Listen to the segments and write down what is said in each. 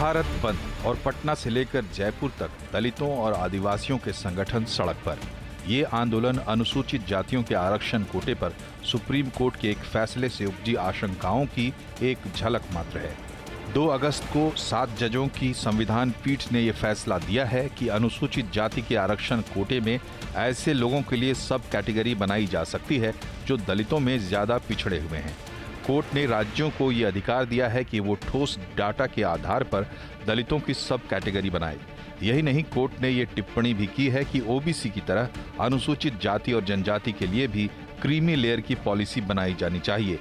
भारत बंद और पटना से लेकर जयपुर तक दलितों और आदिवासियों के संगठन सड़क पर। ये आंदोलन अनुसूचित जातियों के आरक्षण कोटे पर सुप्रीम कोर्ट के एक फैसले से उपजी आशंकाओं की एक झलक मात्र है। 2 अगस्त को 7 जजों की संविधान पीठ ने यह फैसला दिया है कि अनुसूचित जाति के आरक्षण कोटे में ऐसे लोगों के लिए सब कैटेगरी बनाई जा सकती है जो दलितों में ज्यादा पिछड़े हुए हैं। कोर्ट ने राज्यों को ये अधिकार दिया है कि वो ठोस डाटा के आधार पर दलितों की सब कैटेगरी बनाए। यही नहीं, कोर्ट ने ये टिप्पणी भी की है कि ओबीसी की तरह अनुसूचित जाति और जनजाति के लिए भी क्रीमी लेयर की पॉलिसी बनाई जानी चाहिए।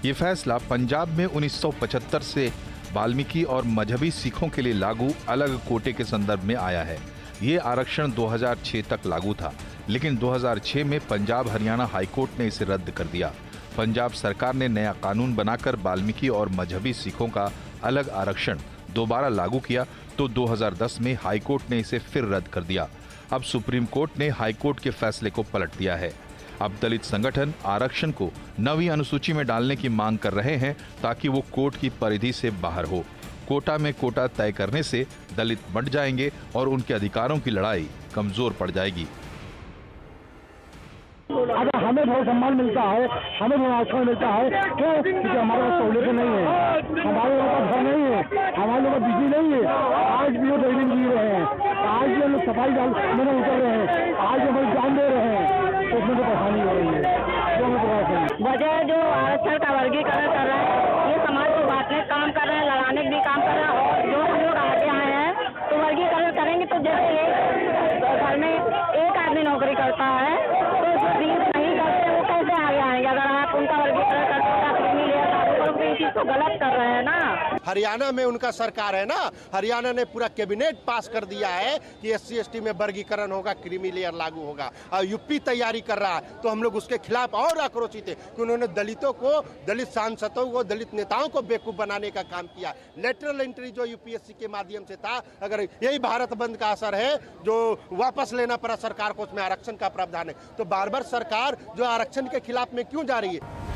ये फैसला पंजाब में 1975 से वाल्मीकि और मजहबी सिखों के लिए लागू अलग कोटे के संदर्भ में आया है। ये आरक्षण 2006 तक लागू था, लेकिन 2006 में पंजाब हरियाणा हाईकोर्ट ने इसे रद्द कर दिया। पंजाब सरकार ने नया कानून बनाकर वाल्मीकि और मजहबी सिखों का अलग आरक्षण दोबारा लागू किया, तो 2010 में हाईकोर्ट ने इसे फिर रद्द कर दिया। अब सुप्रीम कोर्ट ने हाईकोर्ट के फैसले को पलट दिया है। अब दलित संगठन आरक्षण को नवी अनुसूची में डालने की मांग कर रहे हैं ताकि वो कोर्ट की परिधि से बाहर हो। कोटा में कोटा तय करने से दलित बंट जाएंगे और उनके अधिकारों की लड़ाई कमजोर पड़ जाएगी। अगर हमें बहुत सम्मान मिलता है, हमें बहुत आरक्षण मिलता है, क्यों? क्योंकि हमारे पास सहूलियतें नहीं है, हमारे पास घर नहीं है, हमारे पास बिजली नहीं है। आज भी वो दैनिक जी रहे हैं, आज भी हम लोग सफाई में उतर रहे हैं, आज भी हम जान दे रहे हैं, तो उसमें तो परेशानी हो रही है। वजह जो आरक्षण का वर्गीकरण कर रहा है, ये समाज को बांटने का काम कर रहे हैं, लड़ाने का भी काम कर रहे हैं। और जो हम लोग आगे आए हैं तो वर्गीकरण करेंगे, तो जैसे एक घर में एक आदमी नौकरी करता है तो जो 20 नहीं करते वो कैसे आगे आएंगे? अगर आप उनका वर्गीकरण करते हो तो इस चीज को गलत कर रहे हैं ना। हरियाणा में उनका सरकार है ना, हरियाणा ने पूरा कैबिनेट पास कर दिया है कि SC ST में वर्गीकरण होगा, क्रीमी लेयर लागू होगा। और यूपी तैयारी कर रहा है, तो हम लोग उसके खिलाफ और आक्रोशित है कि उन्होंने दलितों को, दलित सांसदों को, दलित नेताओं को बेवकूफ बनाने का काम किया। लेटरल एंट्री जो UPSC के माध्यम से था, अगर यही भारत बंद का असर है जो वापस लेना पड़ा सरकार को, उसमें आरक्षण का प्रावधान है, तो बार बार सरकार जो आरक्षण के खिलाफ में क्यों जा रही है?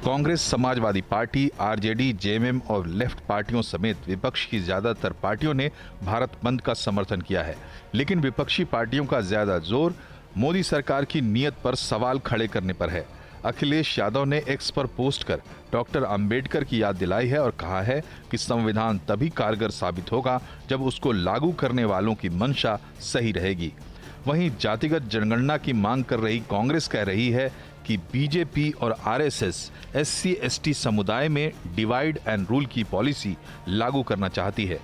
Congress, Samajwadi party, RJD, JMM और लेफ्ट पार्टियों समेत विपक्ष की ज्यादातर पार्टियों ने भारत बंद का समर्थन किया है, लेकिन विपक्षी पार्टियों का ज्यादा जोर मोदी सरकार की नीयत पर सवाल खड़े करने पर है। अखिलेश यादव ने X पर पोस्ट कर डॉक्टर अंबेडकर की याद दिलाई है और कहा है कि संविधान तभी कारगर साबित होगा जब उसको लागू करने वालों की मंशा सही रहेगी। वहीं जातिगत जनगणना की मांग कर रही कांग्रेस कह रही है कि बीजेपी और RSS SC ST समुदाय में डिवाइड एंड रूल की पॉलिसी लागू करना चाहती है।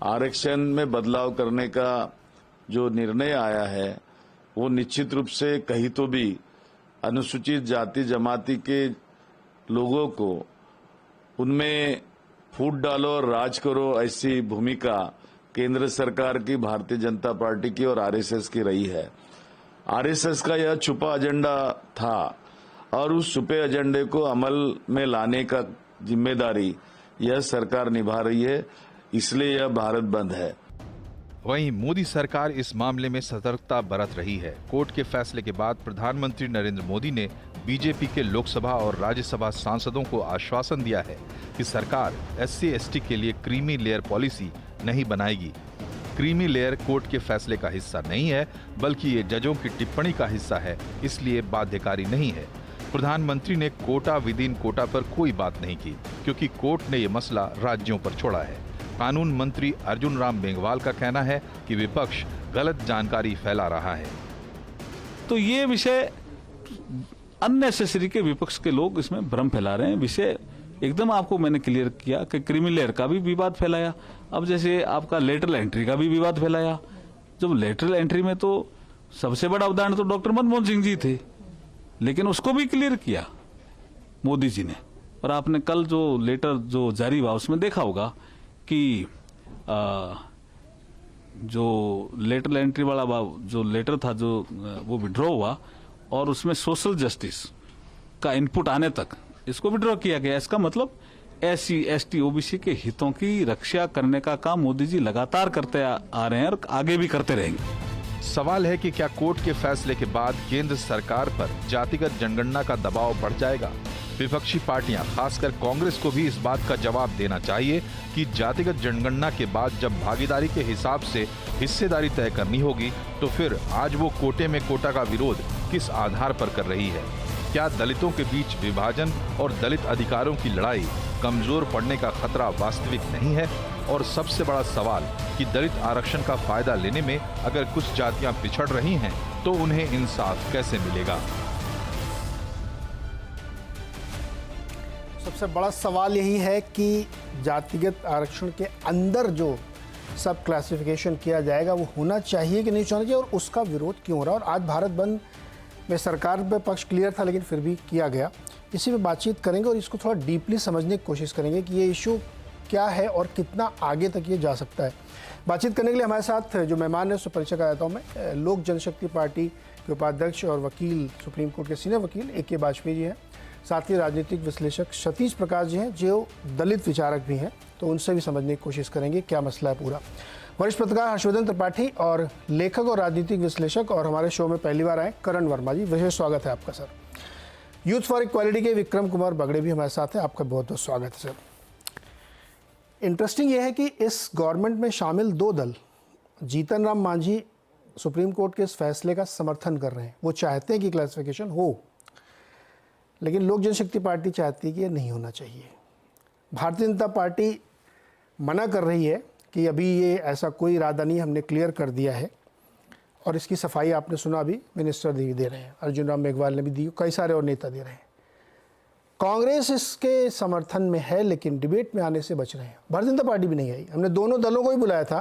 आरक्षण में बदलाव करने का जो निर्णय आया है वो निश्चित रूप से कहीं तो भी अनुसूचित जाति जमाती के लोगों को उनमें फूट डालो और राज करो, ऐसी भूमिका केंद्र सरकार की, भारतीय जनता पार्टी की और RSS की रही है। RSS का यह छुपा एजेंडा था और उस छुपे एजेंडे को अमल में लाने का जिम्मेदारी यह सरकार निभा रही है, इसलिए यह भारत बंद है। वहीं मोदी सरकार इस मामले में सतर्कता बरत रही है। कोर्ट के फैसले के बाद प्रधानमंत्री नरेंद्र मोदी ने बीजेपी के लोकसभा और राज्यसभा सांसदों को आश्वासन दिया है कि सरकार SC ST के लिए क्रीमी लेयर पॉलिसी नहीं बनाएगी। क्रीमी लेयर कोर्ट के फैसले का हिस्सा नहीं है, बल्कि ये जजों की टिप्पणी का हिस्सा है, इसलिए बाध्यकारी नहीं है। प्रधानमंत्री ने कोटा विद इन कोटा पर कोई बात नहीं की, क्योंकि कोर्ट ने ये मसला राज्यों पर छोड़ा है। कानून मंत्री अर्जुन राम मेघवाल का कहना है कि विपक्ष गलत जानकारी फैला रहा है। तो ये विषय अननेसेसरी के विपक्ष के लोग इसमें भ्रम फैला रहे हैं। विषय एकदम आपको मैंने क्लियर किया कि क्रीमी लेयर का भी विवाद फैलाया। अब जैसे आपका लेटरल एंट्री का भी विवाद फैलाया। जब लेटरल एंट्री में तो सबसे बड़ा उदाहरण तो डॉक्टर मनमोहन सिंह जी थे, लेकिन उसको भी क्लियर किया मोदी जी ने। और आपने कल जो लेटर जो जारी हुआ उसमें देखा होगा कि जो लेटरल एंट्री वाला जो लेटर था जो वो विड्रॉ हुआ और उसमें सोशल जस्टिस का इनपुट आने तक इसको विड्रॉ किया गया। इसका मतलब SC ST OBC के हितों की रक्षा करने का काम मोदी जी लगातार करते आ रहे हैं और आगे भी करते रहेंगे। सवाल है कि क्या कोर्ट के फैसले के बाद केंद्र सरकार पर जातिगत जनगणना का दबाव बढ़ जाएगा? विपक्षी पार्टियां, खासकर कांग्रेस को भी इस बात का जवाब देना चाहिए कि जातिगत जनगणना के बाद जब भागीदारी के हिसाब से हिस्सेदारी तय करनी होगी तो फिर आज वो कोटे में कोटा का विरोध किस आधार पर कर रही है? क्या दलितों के बीच विभाजन और दलित अधिकारों की लड़ाई कमजोर पड़ने का खतरा वास्तविक नहीं है? और सबसे बड़ा सवाल कि दलित आरक्षण का फायदा लेने में अगर कुछ जातियां पिछड़ रही हैं तो उन्हें इंसाफ कैसे मिलेगा? सबसे बड़ा सवाल यही है कि जातिगत आरक्षण के अंदर जो सब क्लासिफिकेशन किया जाएगा वो होना चाहिए कि नहीं होना चाहिए, और उसका विरोध क्यों हो रहा है। और आज भारत बंद में सरकार पे पक्ष क्लियर था लेकिन फिर भी किया गया। इसी पे बातचीत करेंगे और इसको थोड़ा डीपली समझने की कोशिश करेंगे कि ये इशू क्या है और कितना आगे तक ये जा सकता है। बातचीत करने के लिए हमारे साथ जो मेहमान है उससे परिचय कराता हूँ मैं। लोक जनशक्ति पार्टी के उपाध्यक्ष और वकील, सुप्रीम कोर्ट के सीनियर वकील A.K. वाजपेयी जी हैं। साथ ही राजनीतिक विश्लेषक सतीश प्रकाश जी हैं जो दलित विचारक भी हैं, तो उनसे भी समझने की कोशिश करेंगे क्या मसला है पूरा। वरिष्ठ पत्रकार हर्षवर्धन त्रिपाठी और लेखक और राजनीतिक विश्लेषक और हमारे शो में पहली बार आए करण वर्मा जी, विशेष स्वागत है आपका सर। यूथ फॉर इक्वालिटी के विक्रम कुमार बगड़े भी हमारे साथ हैं, आपका बहुत बहुत स्वागत है सर। इंटरेस्टिंग ये है कि इस गवर्नमेंट में शामिल 2 दल, जीतन राम मांझी सुप्रीम कोर्ट के इस फैसले का समर्थन कर रहे हैं। वो चाहते हैं कि क्लासिफिकेशन हो, लेकिन लोक जनशक्ति पार्टी चाहती है कि ये नहीं होना चाहिए। भारतीय जनता पार्टी मना कर रही है कि अभी ये ऐसा कोई इरादा नहीं, हमने क्लियर कर दिया है। और इसकी सफाई आपने सुना अभी मिनिस्टर दे रहे हैं, अर्जुन राम मेघवाल ने भी दी, कई सारे और नेता दे रहे हैं। कांग्रेस इसके समर्थन में है लेकिन डिबेट में आने से बच रहे हैं। भारतीय जनता पार्टी भी नहीं आई। हमने दोनों दलों को ही बुलाया था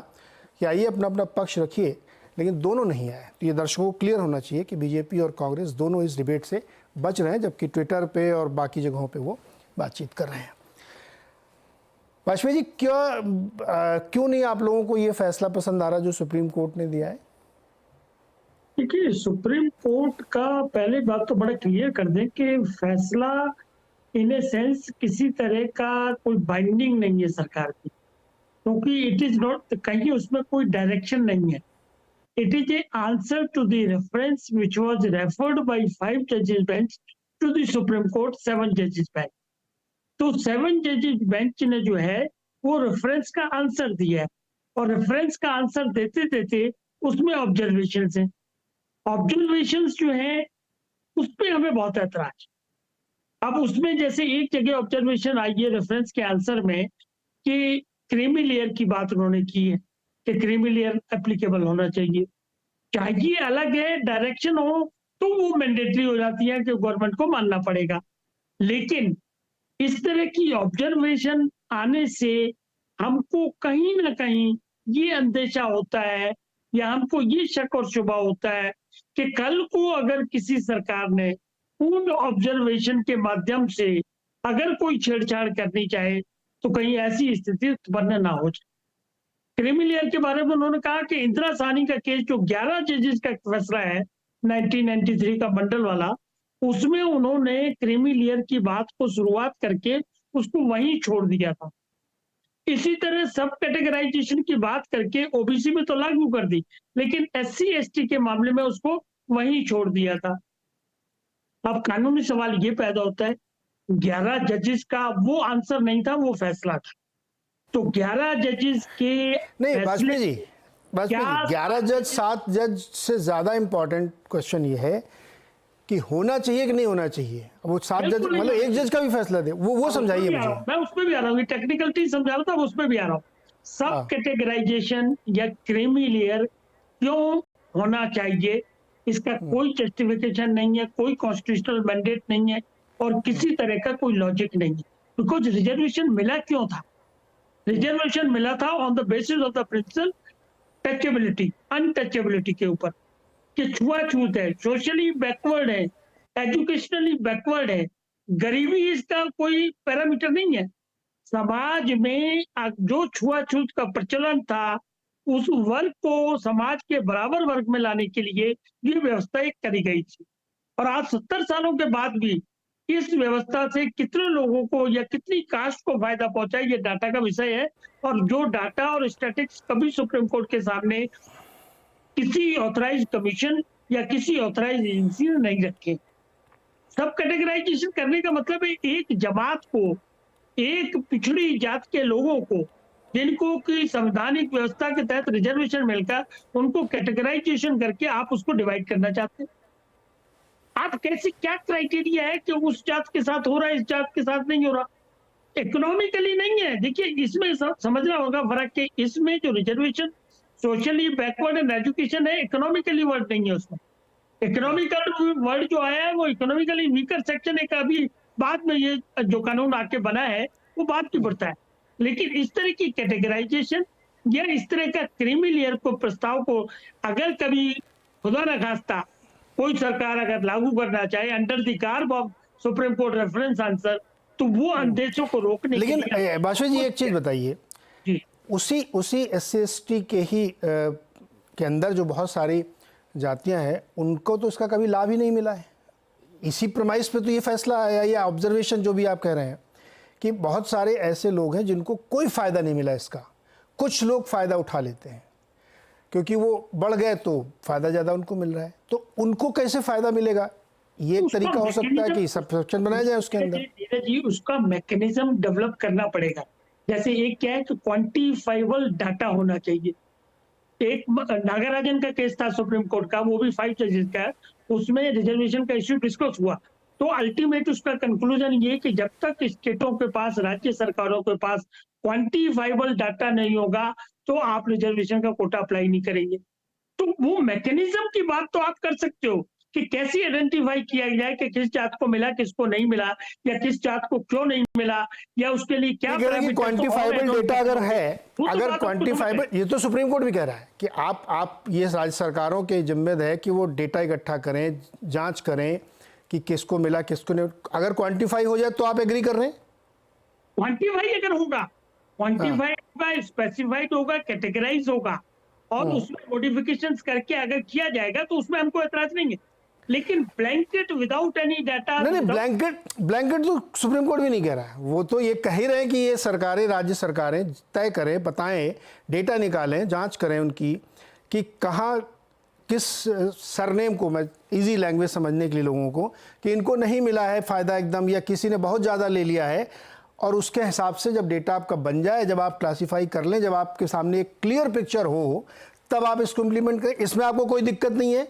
कि आइए अपना अपना पक्ष रखिए, लेकिन दोनों नहीं आए। तो ये दर्शकों को क्लियर होना चाहिए कि बीजेपी और कांग्रेस दोनों इस डिबेट से बच रहे हैं, जबकि ट्विटर पे और बाकी जगहों पे वो बातचीत कर रहे हैं। वाजपेयी जी, क्यों नहीं आप लोगों को ये फैसला पसंद आ रहा जो सुप्रीम कोर्ट ने दिया है? देखिए, सुप्रीम कोर्ट का पहले बात तो बड़ा क्लियर कर दें कि फैसला इन ए सेंस किसी तरह का कोई बाइंडिंग नहीं है सरकार की, क्योंकि इट इज नॉट, कहीं उसमें कोई डायरेक्शन नहीं है। It is a answer to the reference which was referred by 5 जजेस bench to the supreme court 7 जजेस बेंच। तो 7 जजेस बेंच ने जो है वो रेफरेंस का आंसर दिया है, और रेफरेंस का आंसर देते देते उसमें ऑब्जर्वेशंस हैं। ऑब्जर्वेशंस जो है उस पर हमें बहुत ऐतराज। अब उसमें जैसे एक जगह ऑब्जर्वेशन आई है रेफरेंस के आंसर में कि क्रीमी लेयर की बात उन्होंने की है कि क्रीमी लेयर एप्लीकेबल होना चाहिए। चाहिए अलग है, डायरेक्शन हो तो वो मैंडेटरी हो जाती है कि गवर्नमेंट को मानना पड़ेगा। लेकिन इस तरह की ऑब्जर्वेशन आने से हमको कहीं ना कहीं ये अंदेशा होता है या हमको ये शक और शुबा होता है कि कल को अगर किसी सरकार ने उन ऑब्जर्वेशन के माध्यम से अगर कोई छेड़छाड़ करनी चाहे तो कहीं ऐसी स्थिति उत्पन्न ना हो जाए। क्रीमी लेयर के बारे में उन्होंने कहा कि इंदिरा साहनी का केस जो 11 जजेस का फैसला है 1993 का मंडल वाला, उसमें उन्होंने क्रीमी लेयर की बात को शुरुआत करके उसको वहीं छोड़ दिया था। इसी तरह सब कैटेगराइजेशन की बात करके ओबीसी में तो लागू कर दी, लेकिन SC ST के मामले में उसको वहीं छोड़ दिया था। अब कानूनी सवाल ये पैदा होता है, 11 जजेस का वो आंसर नहीं था, वो फैसला था। तो 11 जजेस के नहीं वाजपेयी जी, 11 जज 7 जज से ज्यादा इंपॉर्टेंट क्वेश्चन ये है कि होना चाहिए कि नहीं होना चाहिए। वो 7 जज मतलब एक जज का भी फैसला दे, वो समझाइए मुझे। मैं उसमें भी आ रहा हूँ, टेक्निकलिटी समझा रहा था, उसमें भी आ रहा हूँ। सब कैटेगराइजेशन या क्रीमी लेयर क्यों होना चाहिए, इसका कोई जस्टिफिकेशन नहीं है, कोई कॉन्स्टिट्यूशनल मैंडेट नहीं है और किसी तरह का कोई लॉजिक नहीं है। बिकॉज रिजर्वेशन मिला क्यों था? रिजर्वेशन मिला था on the basis of the principle touchability, untouchability के ऊपर, कि छुआछूत है, सोशली बैकवर्ड है, एजुकेशनली बैकवर्ड है, गरीबी इसका कोई पैरामीटर नहीं है। समाज में जो छुआछूत का प्रचलन था उस वर्ग को समाज के बराबर वर्ग में लाने के लिए ये व्यवस्था एक करी गई थी। और आज 70 सालों के बाद भी इस व्यवस्था से कितने लोगों को या कितनी कास्ट को फायदा पहुंचा ये डाटा का विषय है। और जो डाटा और स्टैटिस्टिक्स कभी सुप्रीम कोर्ट के सामने किसी ऑथराइज्ड कमीशन या किसी ऑथराइज्ड एजेंसी ने नहीं रखे। सब कैटेगराइजेशन करने का मतलब है एक जमात को, एक पिछड़ी जात के लोगों को, जिनको की संवैधानिक व्यवस्था के तहत रिजर्वेशन मिलकर, उनको कैटेगराइजेशन करके आप उसको डिवाइड करना चाहते हैं। आप कैसे, क्या क्राइटेरिया है कि उस जात के साथ हो रहा है, इस जात के साथ नहीं हो रहा? इकोनॉमिकली नहीं है। देखिए, इसमें समझना होगा फर्क कि इसमें जो reservation socially backward and education है, इकोनॉमिकली वर्ड नहीं है उसमें। इकोनॉमिकल वर्ड जो आया है वो इकोनॉमिकली वीकर सेक्शन एक अभी बाद में ये जो कानून आके बना है वो बाद की बढ़ता है। लेकिन इस तरह की कैटेगराइजेशन या इस तरह का क्रीमी लेयर को प्रस्ताव को अगर कभी खुदा न खास्ता कोई सरकार अगर लागू करना चाहे under the garb of supreme court reference answer, तो वो अंदेशों को रोकने के लेकिन लिए बाशवी जी एक चीज बताइए, जी उसी SC/ST के ही के अंदर जो बहुत सारी जातियां हैं उनको तो इसका कभी लाभ ही नहीं मिला है। इसी प्रमाइस पे तो ये फैसला आया, ये ऑब्जर्वेशन जो भी आप कह रहे हैं कि बहुत सारे ऐसे लोग हैं जिनको कोई फ़ायदा नहीं मिला इसका। कुछ लोग फ़ायदा उठा लेते हैं क्योंकि वो बढ़ गए तो फ़ायदा ज़्यादा उनको मिल रहा है, तो उनको कैसे फ़ायदा मिलेगा? ये एक तरीका हो सकता है कि सब्सक्रिप्शन बनाया जाए उसके अंदर। धीरे जी उसका मैकेनिज्म डेवलप करना पड़ेगा। जैसे एक क्या है कि क्वांटिफाइबल डाटा होना चाहिए। एक नागराजन का केस था सुप्रीम कोर्ट का, वो भी 5 जजेस का है, उसमें रिजर्वेशन का इश्यू डिस्कस हुआ। तो अल्टीमेट उसका कंक्लूजन ये कि जब तक स्टेटों के पास, राज्य सरकारों के पास क्वांटिफाइबल डाटा नहीं होगा तो आप रिजर्वेशन का कोटा अप्लाई नहीं करेंगे। तो वो मैकेनिज्म की बात तो आप कर सकते हो कि कैसे आइडेंटिफाई किया जाए कि किस जात को मिला, किसको नहीं मिला, या किस जात को क्यों नहीं मिला, या उसके लिए क्या क्वांटिफाइबल डेटा अगर है, अगर क्वांटिफाइबल, ये तो सुप्रीम कोर्ट भी कह रहा है कि आप ये राज्य सरकारों के जिम्मेदार है कि वो डेटा इकट्ठा करें, जांच करें कि किसको मिला किसको नहीं। अगर क्वांटिफाई हो जाए तो आप एग्री कर रहे हैं? क्वांटिफाई अगर होगा, क्वांटिफाइड होगा, स्पेसिफाइड होगा, कैटेगराइज होगा और उसमें मॉडिफिकेशंस करके अगर किया जाएगा तो उसमें हमको एतराज नहीं है। लेकिन ब्लैंकेट विदाउट एनी डाटा, नहीं, ब्लैंकेट तो सुप्रीम कोर्ट भी नहीं कह रहा है। वो तो ये कह ही रहे हैं कि ये सरकारें, राज्य सरकारें तय करें, बताएं, डेटा निकालें, जांच करें उनकी कि कहाँ किस सरनेम को, मैं इजी लैंग्वेज समझने के लिए लोगों को, कि इनको नहीं मिला है फ़ायदा एकदम, या किसी ने बहुत ज़्यादा ले लिया है, और उसके हिसाब से जब डेटा आपका बन जाए, जब आप क्लासीफाई कर लें, जब आपके सामने एक क्लियर पिक्चर हो, तब आप इसको इम्प्लीमेंट करें। इसमें आपको कोई दिक्कत नहीं है?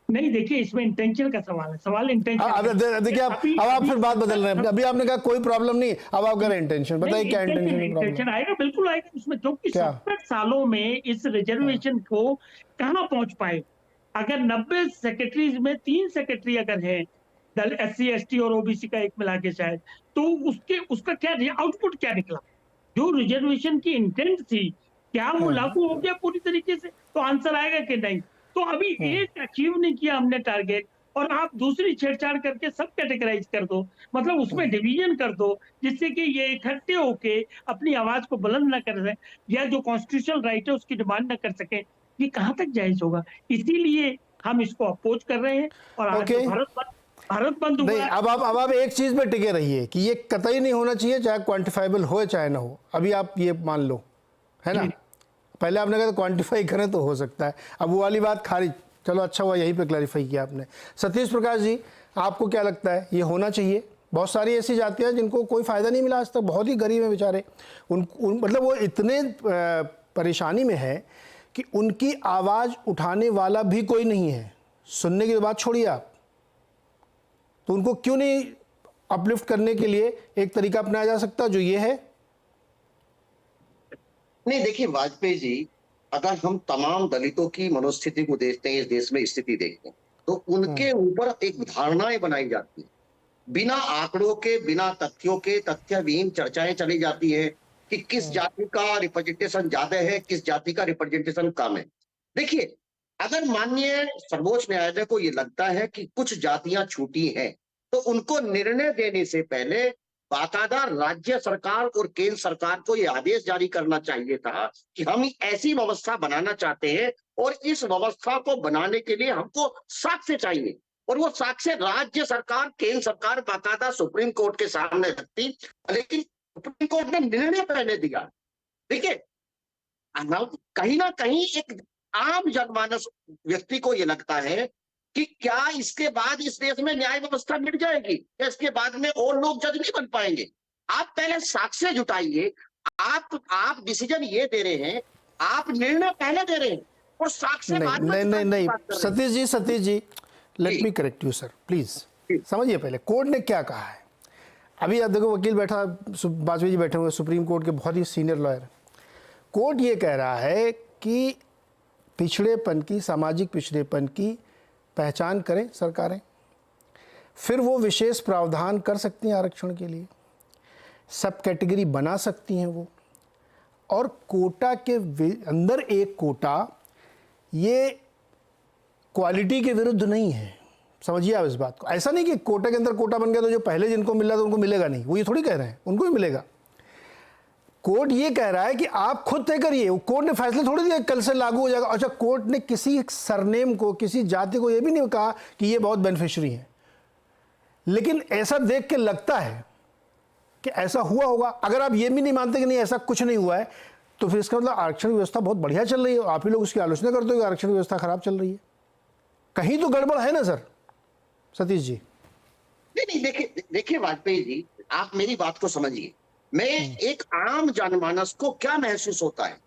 नहीं, देखिए इसमें इंटेंशन का सवाल है, सवाल इंटेंशन। देखिए अब आप फिर बात बदल रहे हैं। अभी आपने कहा कोई प्रॉब्लम नहीं, अब आप कह रहे हैं इंटेंशन। बताइए क्या इंटेंशन आएगा? बिल्कुल आएगा उसमें, क्योंकि 70 सालों में इस रिजर्वेशन को कहाँ पहुंच पाए। अगर 90 सेक्रेटरीज में 3 सेक्रेटरी अगर है दल SC/ST और OBC का एक मिला के शायद, तो उसका क्या आउटपुट क्या निकला? जो रिजर्वेशन की इंटेंट थी, क्या वो लागू हो गया पूरी तरीके से? तो आंसर आएगा कि नहीं। तो अभी एक अचीव नहीं किया हमने टारगेट, और आप दूसरी छेड़छाड़ करके सब कैटेगराइज कर दो, मतलब उसमें डिवीजन कर दो, जिससे कि ये इकट्ठे होके अपनी आवाज को बुलंद न कर सके या जो कॉन्स्टिट्यूशनल राइट है उसकी डिमांड न कर सके। ये कहाँ तक जायज होगा? इसीलिए हम इसको अपोज कर रहे हैं। और आज भारत बंद हुआ। नहीं, अब आप एक चीज पे टिके रहिए कि ये कतई नहीं होना चाहिए, चाहे क्वांटिफाइबल हो चाहे ना हो। अभी आप ये मान लो, है ना, पहले आपने कहा क्वांटिफाई करें तो हो सकता है, अब वो वाली बात खारिज। चलो अच्छा हुआ यहीं पे क्लैरिफाई किया आपने। सतीश प्रकाश जी, आपको क्या लगता है ये होना चाहिए? बहुत सारी ऐसी जातियां जिनको कोई फ़ायदा नहीं मिला आज तक, बहुत ही गरीब हैं बेचारे, मतलब वो इतने परेशानी में है कि उनकी आवाज़ उठाने वाला भी कोई नहीं है। सुनने की बात छोड़िए आप, तो उनको क्यों नहीं अपलिफ्ट करने के लिए एक तरीका अपनाया जा सकता जो ये है? नहीं, देखिए वाजपेयी जी, अगर हम तमाम दलितों की मनोस्थिति को देखते हैं, इस देश में स्थिति देखते हैं, तो उनके ऊपर एक धारणाएं बनाई जाती है, बिना आंकड़ों के, बिना तथ्यों के, तथ्यविहीन चर्चाएं चली जाती है कि किस जाति का रिप्रेजेंटेशन ज्यादा है, किस जाति का रिप्रेजेंटेशन कम है। देखिए, अगर माननीय सर्वोच्च न्यायालय को ये लगता है कि कुछ जातियां छूटी हैं, तो उनको निर्णय देने से पहले बाकायदा राज्य सरकार और केंद्र सरकार को यह आदेश जारी करना चाहिए था कि हम ऐसी व्यवस्था बनाना चाहते हैं, और इस व्यवस्था को बनाने के लिए हमको साक्ष्य चाहिए, और वो साक्ष्य राज्य सरकार, केंद्र सरकार बाकायदा सुप्रीम कोर्ट के सामने रखती। लेकिन सुप्रीम कोर्ट ने निर्णय पहले दिया। देखिए, कहीं ना कहीं एक आम जनमानस व्यक्ति को यह लगता है कि क्या इसके बाद इस देश में न्याय व्यवस्था मिट जाएगी, या इसके बाद में और लोग जज नहीं बन पाएंगे? आप पहले साक्ष्य जुटाइए। आप डिसीजन ये दे रहे हैं, आप निर्णय पहले दे रहे हैं और साक्ष्य बाद में नहीं जुटाने की बात कर रहे हैं। सतीश जी लेट जी। Me correct you sir please. समझिए पहले कोर्ट ने क्या कहा है। अभी आप देखो वकील बैठा, वाजपेयी जी बैठे हुए, सुप्रीम कोर्ट के बहुत ही सीनियर लॉयर। कोर्ट ये कह रहा है कि पिछड़ेपन की, सामाजिक पिछड़ेपन की पहचान करें सरकारें, फिर वो विशेष प्रावधान कर सकती हैं आरक्षण के लिए, सब कैटेगरी बना सकती हैं वो, और कोटा के अंदर एक कोटा ये क्वालिटी के विरुद्ध नहीं है। समझिए आप इस बात को। ऐसा नहीं कि कोटा के अंदर कोटा बन गया तो जो पहले जिनको मिल रहा था उनको मिलेगा नहीं, वो ये थोड़ी कह रहे हैं उनको भी मिलेगा। कोर्ट ये कह रहा है कि आप खुद तय करिए। कोर्ट ने फैसले थोड़ी दिया कल से लागू हो जाएगा। अच्छा, कोर्ट ने किसी सरनेम को, किसी जाति को ये भी नहीं कहा कि ये बहुत बेनिफिशियरी है, लेकिन ऐसा देख के लगता है कि ऐसा हुआ होगा। अगर आप ये भी नहीं मानते कि नहीं ऐसा कुछ नहीं हुआ है, तो फिर इसका मतलब आरक्षण व्यवस्था बहुत बढ़िया चल रही है। आप ही लोग उसकी आलोचना करते हो कि आरक्षण व्यवस्था खराब चल रही है। कहीं तो गड़बड़ है ना सर सतीश जी? नहीं, देखिए वाजपेयी जी, आप मेरी बात को समझिए। मैं एक आम जनमानस को क्या महसूस होता है,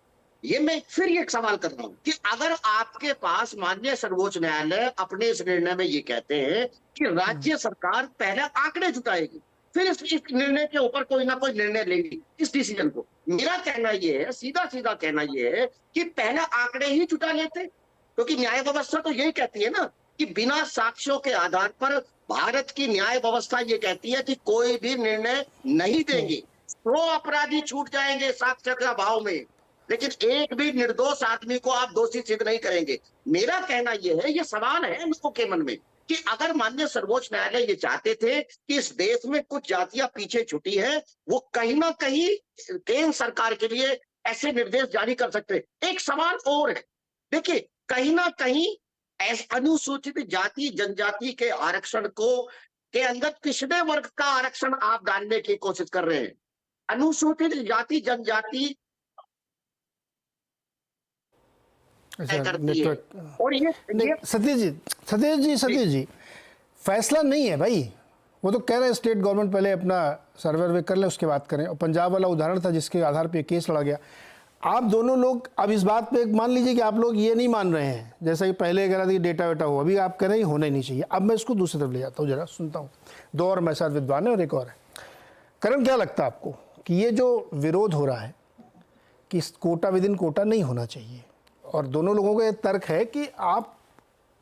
ये मैं फिर एक सवाल कर रहा हूं कि अगर आपके पास माननीय सर्वोच्च न्यायालय अपने इस निर्णय में ये कहते हैं कि राज्य सरकार पहले आंकड़े जुटाएगी, फिर इस निर्णय के ऊपर कोई ना कोई निर्णय लेगी, इस डिसीजन को, मेरा कहना यह है, सीधा सीधा कहना यह है कि पहले आंकड़े ही जुटा लेते, क्योंकि न्याय व्यवस्था तो यही कहती है ना कि बिना साक्ष्यों के आधार पर भारत की न्याय व्यवस्था ये कहती है कि कोई भी निर्णय नहीं देंगे। 100 अपराधी छूट जाएंगे साक्ष्य के अभाव में, लेकिन एक भी निर्दोष आदमी को आप दोषी सिद्ध नहीं करेंगे। मेरा कहना यह है, ये सवाल है लोगों के मन में कि अगर माननीय सर्वोच्च न्यायालय ये चाहते थे कि इस देश में कुछ जातियां पीछे छुटी है, वो कहीं ना कहीं केंद्र सरकार के लिए ऐसे निर्देश जारी कर सकते। एक सवाल और है, देखिए कहीं ना कहीं अनुसूचित जाति जनजाति के आरक्षण को के अंदर पिछड़े वर्ग का आरक्षण आप डालने की कोशिश कर रहे हैं। अनुसूचित जाति जनजाति करती है और ये सतीश जी फैसला नहीं है भाई। वो तो कह रहे हैं स्टेट गवर्नमेंट पहले अपना सर्वे कर ले, उसके बाद करें। और पंजाब वाला उदाहरण था जिसके आधार पे केस लड़ा गया। आप दोनों लोग अब इस बात पे मान लीजिए कि आप लोग ये नहीं मान रहे हैं, जैसा कि पहले कह रहा था कि डेटा वेटा हो, अभी आप कह रहे हैं होना ही नहीं चाहिए। अब मैं इसको दूसरी तरफ ले जाता हूँ, जरा सुनता हूँ। दो और मेरे साथ विद्वान है और एक और है। करण, क्या लगता है आपको कि ये जो विरोध हो रहा है कि कोटा विद इन कोटा नहीं होना चाहिए, और दोनों लोगों का ये तर्क है कि आप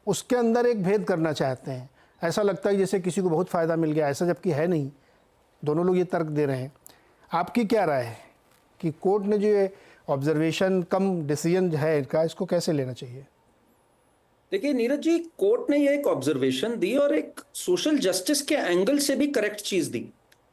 उसके अंदर एक भेद करना चाहते हैं, ऐसा लगता है जैसे किसी को बहुत फ़ायदा मिल गया, ऐसा जबकि है नहीं। दोनों लोग ये तर्क दे रहे हैं। आपकी क्या राय है कि कोर्ट ने जो ये ऑब्जर्वेशन कम डिसीजन है इनका, इसको कैसे लेना चाहिए? देखिए नीरज जी, कोर्ट ने ये एक ऑब्जर्वेशन दी और एक सोशल जस्टिस के एंगल से भी करेक्ट चीज दी।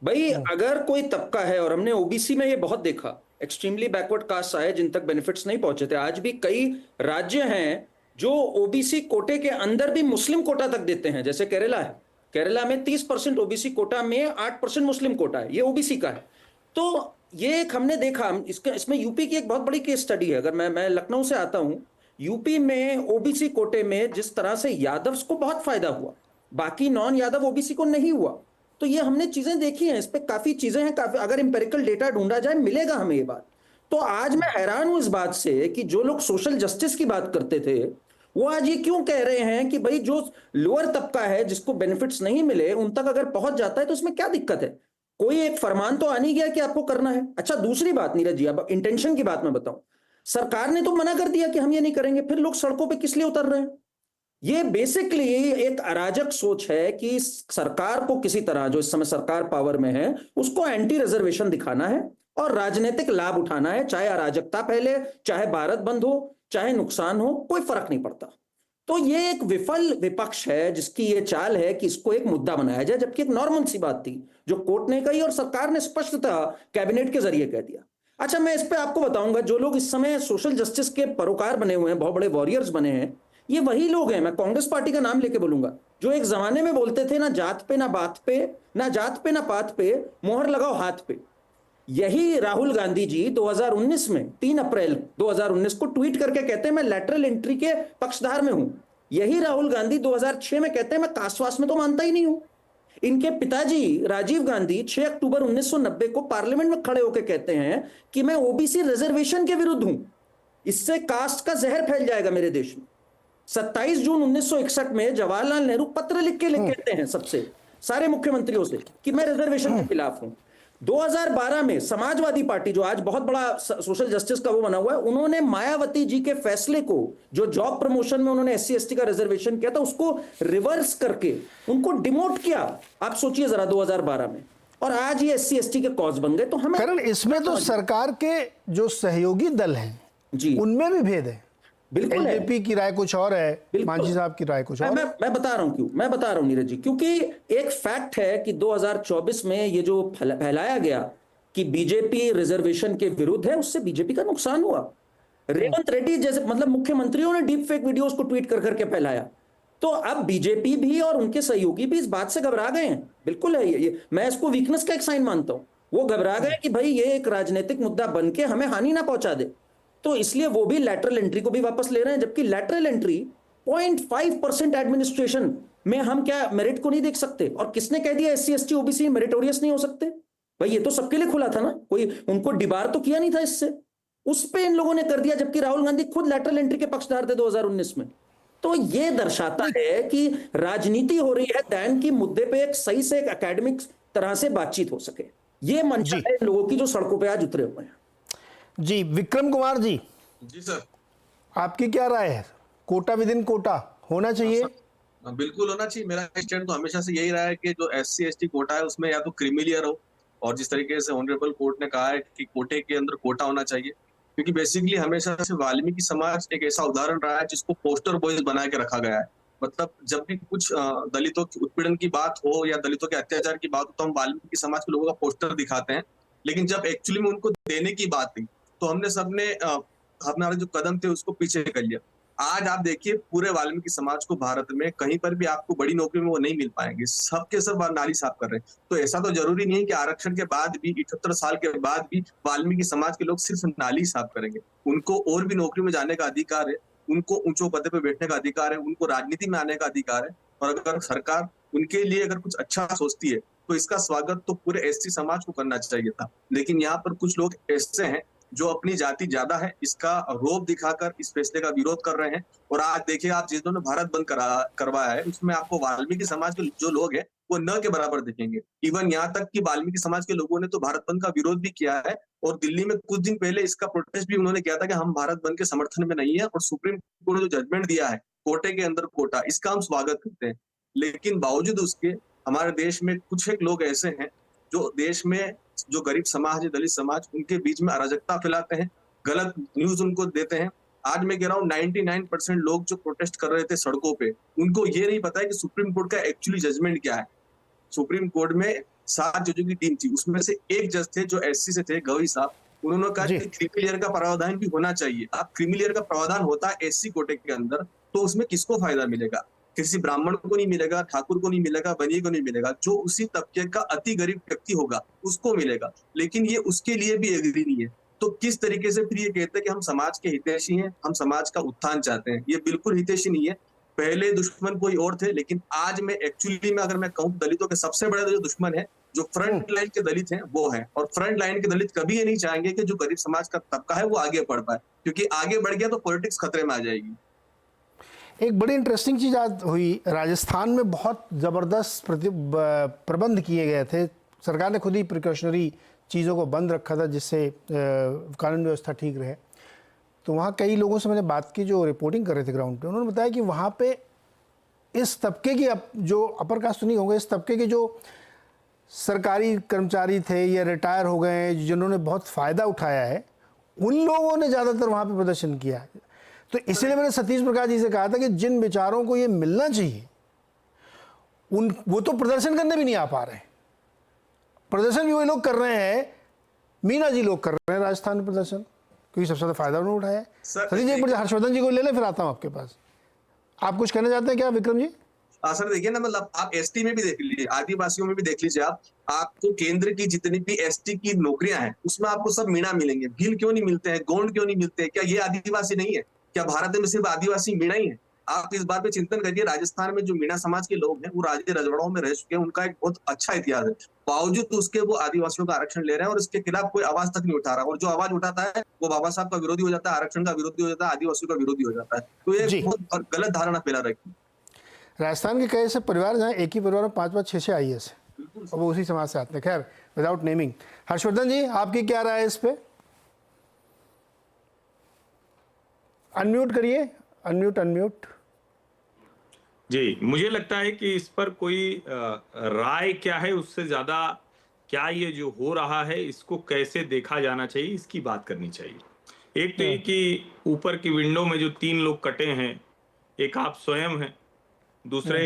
भाई अगर कोई तबका है, और हमने ओबीसी में ये बहुत देखा, एक्सट्रीमली बैकवर्ड कास्ट आए जिन तक बेनिफिट्स नहीं पहुंचे थे। आज भी कई राज्य हैं जो ओबीसी कोटे के अंदर भी मुस्लिम कोटा तक देते हैं, जैसे केरला है। केरला में 30% ओबीसी कोटा में 8% मुस्लिम कोटा है, ये ओबीसी का है। तो ये एक हमने देखा। इसमें यूपी की एक बहुत बड़ी केस स्टडी है। अगर मैं लखनऊ से आता हूं, यूपी में ओबीसी कोटे में जिस तरह से यादव्स को बहुत फायदा हुआ, बाकी नॉन यादव ओबीसी को नहीं हुआ। तो ये हमने चीजें देखी हैं, इस पे काफी चीजें हैं, काफी अगर इंपेरिकल डेटा ढूंढा जाए मिलेगा हमें ये बात। तो आज मैं हैरान हूं इस बात से कि जो लोग सोशल जस्टिस की बात करते थे, वो आज ये क्यों कह रहे हैं कि भाई जो लोअर तबका है जिसको बेनिफिट्स नहीं मिले, उन तक अगर पहुंच जाता है तो उसमें क्या दिक्कत है? कोई एक फरमान तो आ नहीं गया कि आपको करना है। अच्छा, दूसरी बात नीरज जी, अब इंटेंशन की बात मैं बताऊं, सरकार ने तो मना कर दिया कि हम ये नहीं करेंगे, फिर लोग सड़कों पे किस लिए उतर रहे हैं? ये बेसिकली एक अराजक सोच है कि सरकार को किसी तरह, जो इस समय सरकार पावर में है, उसको एंटी रिजर्वेशन दिखाना है और राजनीतिक लाभ उठाना है। चाहे अराजकता फैले, चाहे भारत बंद हो, चाहे नुकसान हो, कोई फर्क नहीं पड़ता। तो ये एक विफल विपक्ष है जिसकी ये चाल है कि इसको एक मुद्दा बनाया जाए, जबकि एक नॉर्मल सी बात थी जो कोर्ट ने कही और सरकार ने स्पष्टतः कैबिनेट के जरिए कह दिया। अच्छा, मैं इस पे आपको बताऊंगा, जो लोग इस समय सोशल जस्टिस के परोकार बने हुए हैं, बहुत बड़े वॉरियर्स बने हैं, ये वही लोग हैं, मैं कांग्रेस पार्टी का नाम लेके बोलूंगा, जो एक जमाने में बोलते थे ना जात पे ना बात पे, ना जात पे ना पात पे, मोहर लगाओ हाथ पे। यही राहुल गांधी जी 2019 में 3 अप्रैल 2019 को ट्वीट करके कहते हैं मैं लैटरल एंट्री के पक्षधार में हूं। यही राहुल गांधी 2006 में कहते हैं मैं कास्टवास में तो मानता ही नहीं हूं। इनके पिताजी राजीव गांधी 6 अक्टूबर 1990 को पार्लियामेंट में खड़े होकर कहते हैं कि मैं ओबीसी रिजर्वेशन के विरुद्ध हूं, इससे कास्ट का जहर फैल जाएगा मेरे देश में। 27 जून 1961 में जवाहरलाल नेहरू पत्र लिख के कहते हैं सबसे सारे मुख्यमंत्रियों से कि मैं रिजर्वेशन के खिलाफ हूं। 2012 में समाजवादी पार्टी, जो आज बहुत बड़ा सोशल जस्टिस का वो बना हुआ है, उन्होंने मायावती जी के फैसले को, जो जॉब प्रमोशन में उन्होंने SC ST का रिजर्वेशन किया था, उसको रिवर्स करके उनको डिमोट किया। आप सोचिए जरा 2012 में, और आज ये SC ST के कॉज बन गए। तो हमें करण, इसमें तो सरकार के जो सहयोगी दल हैं जी उनमें भी भेद है। बिल्कुल है। LJP की राय कुछ और है, मांझी साहब की राय कुछ और। मैं बता रहा हूं क्यों, मैं बता रहा हूं नीरज जी, क्योंकि एक फैक्ट है कि 2024 में ये जो फैलाया गया कि बीजेपी रिजर्वेशन के विरुद्ध है, उससे बीजेपी का नुकसान हुआ। रेवंत रेड्डी जैसे मतलब मुख्यमंत्रियों ने डीप फेक वीडियोस को ट्वीट कर करके फैलाया, तो अब बीजेपी भी और उनके सहयोगी भी इस बात से घबरा गए हैं। बिल्कुल है, ये मैं इसको वीकनेस का एक साइन मानता हूं। वो घबरा गए कि भाई ये एक राजनीतिक मुद्दा बन के हमें हानि ना पहुंचा दे, तो इसलिए वो भी लैटरल एंट्री को भी वापस ले रहे हैं। जबकि लैटरल एंट्री 0.5% एडमिनिस्ट्रेशन में हम क्या मेरिट को नहीं देख सकते? और किसने कह दिया SC ST OBC मेरिटोरियस नहीं हो सकते? भाई ये तो सबके लिए खुला था ना, कोई उनको डिबार तो किया नहीं था इससे, उस पे इन लोगों ने कर दिया। जबकि राहुल गांधी खुद लैटरल एंट्री के पक्षधर थे 2019 में। तो ये दर्शाता है कि राजनीति हो रही है दैन की मुद्दे पे एक सही से एक एकेडमिक तरह से बातचीत हो सके। ये मंशा है लोगों की जो सड़कों पे आज उतरे हुए हैं। जी विक्रम कुमार जी। जी सर, आपकी क्या राय है? कोटा विद इन कोटा होना चाहिए? बिल्कुल होना चाहिए। मेरा स्टैंड तो हमेशा से यही रहा है कि जो SC ST कोटा है उसमें या तो क्रीमी लेयर हो, और जिस तरीके से ऑनरेबल कोर्ट ने कहा है कि कोटे के अंदर कोटा होना चाहिए, क्योंकि बेसिकली हमेशा से वाल्मीकि समाज एक ऐसा उदाहरण रहा है जिसको पोस्टर बॉयज बना के रखा गया है। मतलब जब भी कुछ दलितों की उत्पीड़न की बात हो या दलितों के अत्याचार की बात हो तो हम वाल्मीकि समाज के लोगों का पोस्टर दिखाते हैं, लेकिन जब एक्चुअली में उनको देने की बात थी तो हमने सबने हमारे जो कदम थे उसको पीछे कर लिया। आज आप देखिए पूरे वाल्मीकि समाज को भारत में कहीं पर भी आपको बड़ी नौकरी में वो नहीं मिल पाएंगे, सबके सब नाली साफ कर रहे हैं। तो ऐसा तो जरूरी नहीं है कि आरक्षण के बाद भी 78 साल के बाद भी वाल्मीकि समाज के लोग सिर्फ नाली साफ करेंगे। उनको और भी नौकरी में जाने का अधिकार है, उनको ऊंचों पद पे बैठने का अधिकार है, उनको राजनीति में आने का अधिकार है। और अगर सरकार उनके लिए अगर कुछ अच्छा सोचती है तो इसका स्वागत तो पूरे SC समाज को करना चाहिए था। लेकिन यहाँ पर कुछ लोग ऐसे हैं जो अपनी जाति ज्यादा है इसका रोब दिखाकर इस फैसले का विरोध कर रहे हैं। और आज देखिए आप जिन्होंने भारत बंद करवाया है उसमें आपको वाल्मीकि समाज के जो लोग हैं वो न के बराबर दिखेंगे। इवन यहाँ तक कि वाल्मीकि समाज के लोगों ने तो भारत बंद का विरोध भी किया है, और दिल्ली में कुछ दिन पहले इसका प्रोटेस्ट भी उन्होंने किया था कि हम भारत बंद के समर्थन में नहीं है। और सुप्रीम कोर्ट ने जो जजमेंट दिया है कोटे के अंदर कोटा, इसका हम स्वागत करते हैं। लेकिन बावजूद उसके हमारे देश में कुछ एक लोग ऐसे हैं जो देश में जो गरीब समाज है, दलित समाज, उनके बीच में अराजकता फैलाते हैं, गलत न्यूज उनको देते हैं। आज मैं कह रहा हूँ 99% लोग जो प्रोटेस्ट कर रहे थे सड़कों पे, उनको ये नहीं पता है कि सुप्रीम कोर्ट का एक्चुअली जजमेंट क्या है। सुप्रीम कोर्ट में 7 जजों की टीम थी, उसमें से एक जज थे जो SC से थे, गवई साहब। उन्होंने कहा कि क्रीमी लेयर का प्रावधान भी होना चाहिए। अब क्रीमी लेयर का प्रावधान होता है SC कोटे के अंदर, तो उसमें किसको फायदा मिलेगा? किसी ब्राह्मण को नहीं मिलेगा, ठाकुर को नहीं मिलेगा, बनिए को नहीं मिलेगा। जो उसी तबके का अति गरीब व्यक्ति होगा उसको मिलेगा, लेकिन ये उसके लिए भी एग्री नहीं है। तो किस तरीके से फिर ये कहते हैं कि हम समाज के हितैषी हैं, हम समाज का उत्थान चाहते हैं? ये बिल्कुल हितैषी नहीं है। पहले दुश्मन कोई और थे, लेकिन आज में एक्चुअली में अगर मैं कहूँ दलितों के सबसे बड़े जो दुश्मन है, जो फ्रंट लाइन के दलित हैं वो है। और फ्रंट लाइन के दलित कभी ये नहीं चाहेंगे कि जो गरीब समाज का तबका है वो आगे बढ़ पाए, क्योंकि आगे बढ़ गया तो पॉलिटिक्स खतरे में आ जाएगी। एक बड़ी इंटरेस्टिंग चीज़ आज हुई, राजस्थान में बहुत ज़बरदस्त प्रबंध किए गए थे। सरकार ने खुद ही प्रिकॉशनरी चीज़ों को बंद रखा था जिससे कानून व्यवस्था ठीक रहे। तो वहाँ कई लोगों से मैंने बात की जो रिपोर्टिंग कर रहे थे ग्राउंड पे, उन्होंने बताया कि वहाँ पे इस तबके की जो अपर कास्ट नहीं होंगे, इस तबके के जो सरकारी कर्मचारी थे या रिटायर हो गए हैं, जिन्होंने बहुत फ़ायदा उठाया है, उन लोगों ने ज़्यादातर वहाँ पे प्रदर्शन किया है। तो इसलिए मैंने सतीश प्रकाश जी से कहा था कि जिन बेचारों को ये मिलना चाहिए वो तो प्रदर्शन करने भी नहीं आ पा रहे हैं। प्रदर्शन भी वही लोग कर रहे हैं, मीना जी लोग कर रहे हैं राजस्थान में प्रदर्शन, क्योंकि सबसे ज़्यादा फायदा उन्होंने उठाया है। सतीश जी एक बार हर्षवर्धन जी को ले लें, फिर आता हूँ आपके पास। आप कुछ कहना चाहते हैं क्या विक्रम जी? सर देखिए ना, मतलब आप ST में भी देख लीजिए, आदिवासियों में भी देख लीजिए, आपको केंद्र की जितनी भी ST की नौकरियां हैं उसमें आपको सब मीणा मिलेंगे। भील क्यों नहीं मिलते हैं, गोंड क्यों नहीं मिलते हैं? क्या ये आदिवासी नहीं है? क्या भारत में सिर्फ आदिवासी मीणा ही है? आप इस बात पे चिंतन करिए, राजस्थान में जो मीणा समाज के लोग हैं वो राजे रजवाड़ों में रह चुके हैं, उनका एक बहुत अच्छा इतिहास है, बावजूद उसके वो आदिवासियों का आरक्षण ले रहे हैं और इसके खिलाफ कोई आवाज तक नहीं उठा रहा, और जो आवाज उठाता है वो बाबा साहब का विरोधी हो जाता है, आरक्षण का विरोधी हो जाता है, आदिवासियों का विरोधी हो जाता है। तो ये बहुत गलत धारणा फैला रखी। राजस्थान के कई ऐसे परिवार जहाँ एक ही परिवार में 5-5, 6-6 IAS है और वो उसी समाज से आते हैं। खैर, विदाउट नेमिंग, हर्षवर्धन जी आपकी क्या राय है इस पे? अनम्यूट करिए, अनम्यूट। जी, मुझे लगता है कि इस पर कोई राय क्या है उससे ज्यादा क्या ये जो हो रहा है इसको कैसे देखा जाना चाहिए इसकी बात करनी चाहिए। एक तो ये कि ऊपर की विंडो में जो 3 लोग कटे हैं, एक आप स्वयं हैं, दूसरे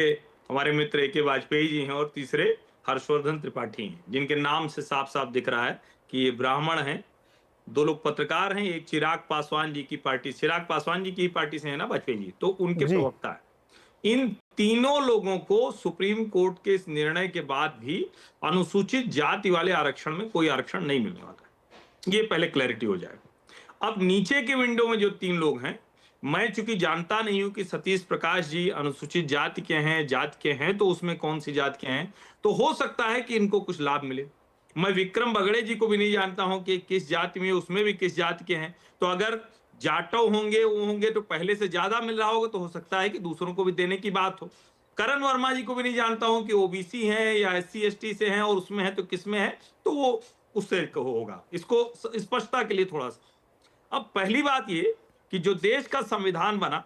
हमारे मित्र AK वाजपेयी जी हैं और तीसरे हर्षवर्धन त्रिपाठी हैं, जिनके नाम से साफ साफ दिख रहा है कि ये ब्राह्मण हैं। 2 लोग पत्रकार हैं, एक चिराग पासवान जी की पार्टी से है ना वाजपेयी जी, तो उनके प्रवक्ता है। इन तीनों लोगों को सुप्रीम कोर्ट के इस निर्णय के बाद भी अनुसूचित जाति वाले आरक्षण में कोई आरक्षण नहीं मिलने वाला है, ये पहले क्लैरिटी हो जाए। अब नीचे के विंडो में जो 3 लोग हैं, मैं चूंकि जानता नहीं हूं कि सतीश प्रकाश जी अनुसूचित जाति के हैं तो उसमें कौन सी जाति के हैं, तो हो सकता है कि इनको कुछ लाभ मिले। मैं विक्रम बगड़े जी को भी नहीं जानता हूं कि किस जाति में, उसमें भी किस जाति के हैं, तो अगर जाटव होंगे तो पहले से ज्यादा मिल रहा होगा, तो हो सकता है कि दूसरों को भी देने की बात हो। करण वर्मा जी को भी नहीं जानता हूं कि OBC है या SC ST से हैं और उसमें है तो किसमें है, तो वो उससे होगा। इसको स्पष्टता के लिए थोड़ा सा, अब पहली बात ये कि जो देश का संविधान बना,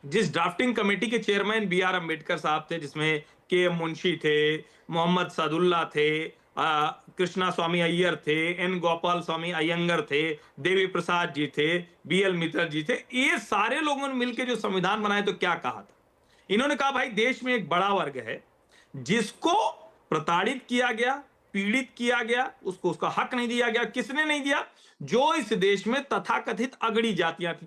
जिस ड्राफ्टिंग कमेटी के चेयरमैन BR अम्बेडकर साहब थे, जिसमें KM मुंशी थे, मोहम्मद सादुल्ला थे, कृष्णा स्वामी अय्यर थे, N गोपाल स्वामी अयंगर थे, देवी प्रसाद जी थे, BL मित्र जी थे, ये सारे लोगों ने मिलकर जो संविधान बनाया तो क्या कहा था? इन्होंने कहा भाई देश में एक बड़ा वर्ग है जिसको प्रताड़ित किया गया, पीड़ित किया गया, उसको उसका हक नहीं दिया गया। किसने नहीं दिया? जो इस देश में तथाकथित अगड़ी जातियां थी।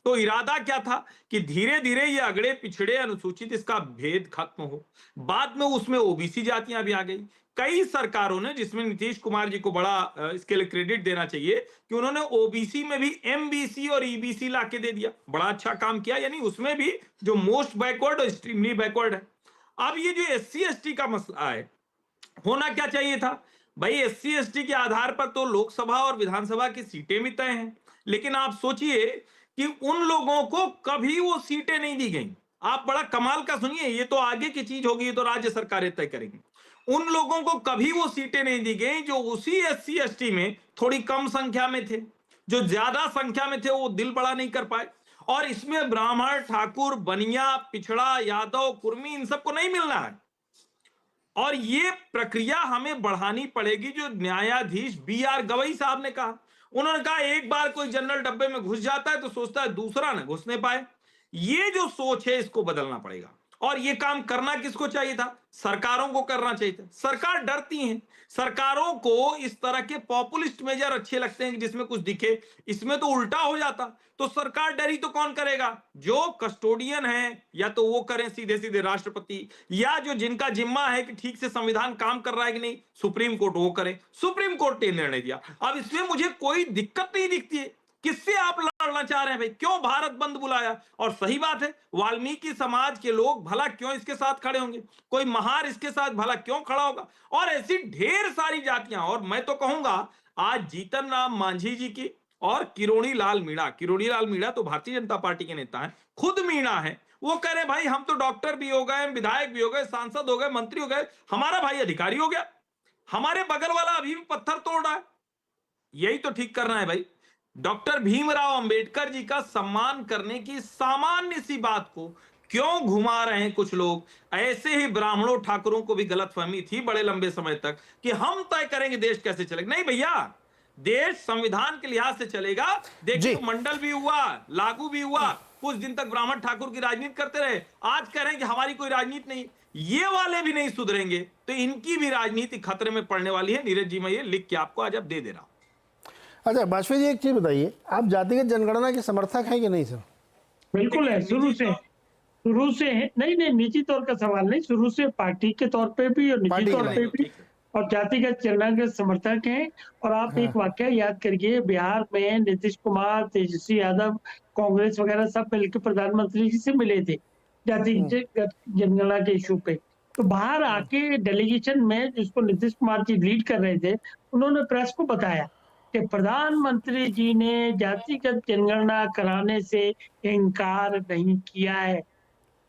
तो इरादा क्या था कि धीरे धीरे ये अगड़े पिछड़े अनुसूचित इसका भेद खत्म हो। बाद में उसमें OBC जातियां भी आ गई। कई सरकारों ने, जिसमें नीतीश कुमार जी को बड़ा इसके लिए क्रेडिट देना चाहिए कि उन्होंने OBC में भी MBC और EBC लाके दे दिया, बड़ा अच्छा काम किया, यानी उसमें भी जो मोस्ट बैकवर्ड और एक्सट्रीमली बैकवर्ड है। अब ये जो SC ST का मसला है, होना क्या चाहिए था भाई? SC ST के आधार पर तो लोकसभा और विधानसभा की सीटें भी तय हैं, लेकिन आप सोचिए कि उन लोगों को कभी वो सीटें नहीं दी गई। आप बड़ा कमाल का सुनिए, ये तो आगे की चीज होगी, ये तो राज्य सरकारें तय करेंगी। उन लोगों को कभी वो सीटें नहीं दी गई जो उसी SC ST में थोड़ी कम संख्या में थे। जो ज्यादा संख्या में थे वो दिल बड़ा नहीं कर पाए, और इसमें ब्राह्मण, ठाकुर, बनिया, पिछड़ा, यादव, कुर्मी, इन सबको नहीं मिलना है। और ये प्रक्रिया हमें बढ़ानी पड़ेगी। जो न्यायाधीश BR गवई साहब ने कहा, उन्होंने कहा एक बार कोई जनरल डब्बे में घुस जाता है तो सोचता है दूसरा ना घुसने पाए। ये जो सोच है इसको बदलना पड़ेगा। और ये काम करना किसको चाहिए था? सरकारों को करना चाहिए था। सरकार डरती हैं। सरकारों को इस तरह के पॉपुलिस्ट मेजर अच्छे लगते हैं जिसमें कुछ दिखे। इसमें तो उल्टा हो जाता। तो सरकार डरी तो कौन करेगा? जो कस्टोडियन है, या तो वो करें सीधे सीधे राष्ट्रपति, या जो जिनका जिम्मा है कि ठीक से संविधान काम कर रहा है कि नहीं, सुप्रीम कोर्ट, वो करे। सुप्रीम कोर्ट ने निर्णय दिया। अब इसमें मुझे कोई दिक्कत नहीं दिखती है। किससे आप लड़ना चाह रहे हैं भाई? क्यों भारत बंद बुलाया? और सही बात है, वाल्मीकि समाज के लोग भला क्यों इसके साथ खड़े होंगे? कोई महार इसके साथ भला क्यों खड़ा होगा? और ऐसी ढेर सारी जातियां। और मैं तो कहूंगा आज जीतन राम मांझी जी की और किरोड़ी लाल मीणा तो भारतीय जनता पार्टी के नेता हैं, खुद मीणा है, वो कह रहे भाई हम तो डॉक्टर भी हो गए, विधायक भी हो गए, सांसद हो गए, मंत्री हो गए, हमारा भाई अधिकारी हो गया, हमारे बगल वाला अभी भी पत्थर तोड़ रहा है। यही तो ठीक करना है भाई। डॉक्टर भीमराव अंबेडकर जी का सम्मान करने की सामान्य सी बात को क्यों घुमा रहे हैं कुछ लोग? ऐसे ही ब्राह्मणों, ठाकुरों को भी गलतफहमी थी बड़े लंबे समय तक कि हम तय करेंगे देश कैसे चलेगा। नहीं भैया, देश संविधान के लिहाज से चलेगा। देखिए तो मंडल भी हुआ, लागू भी हुआ, कुछ दिन तक ब्राह्मण ठाकुर की राजनीति करते रहे, आज कह रहे हैं कि हमारी कोई राजनीति नहीं। ये वाले भी नहीं सुधरेंगे तो इनकी भी राजनीति खतरे में पड़ने वाली है। नीरज जी, मैं ये लिख के आपको आज अब दे रहा हूं। अच्छा वाजपेयी जी, एक चीज बताइए, आप जातिगत जनगणना के समर्थक हैं कि नहीं सर? बिल्कुल है, शुरू से है। नहीं, निजी तौर का सवाल नहीं, शुरू से पार्टी के तौर पे भी और निजी तौर पे भी। और जातिगत जनगणना के समर्थक हैं। और आप एक वाकया याद करिए, बिहार में नीतीश कुमार, तेजस्वी यादव, कांग्रेस वगैरह सब मिलकर प्रधानमंत्री जी से मिले थे जातिगत जनगणना के इशू पे। तो बाहर आके डेलीगेशन में जिसको नीतीश कुमार जी लीड कर रहे थे, उन्होंने प्रेस को बताया कि प्रधानमंत्री जी ने जातिगत जनगणना कराने से इनकार नहीं किया है।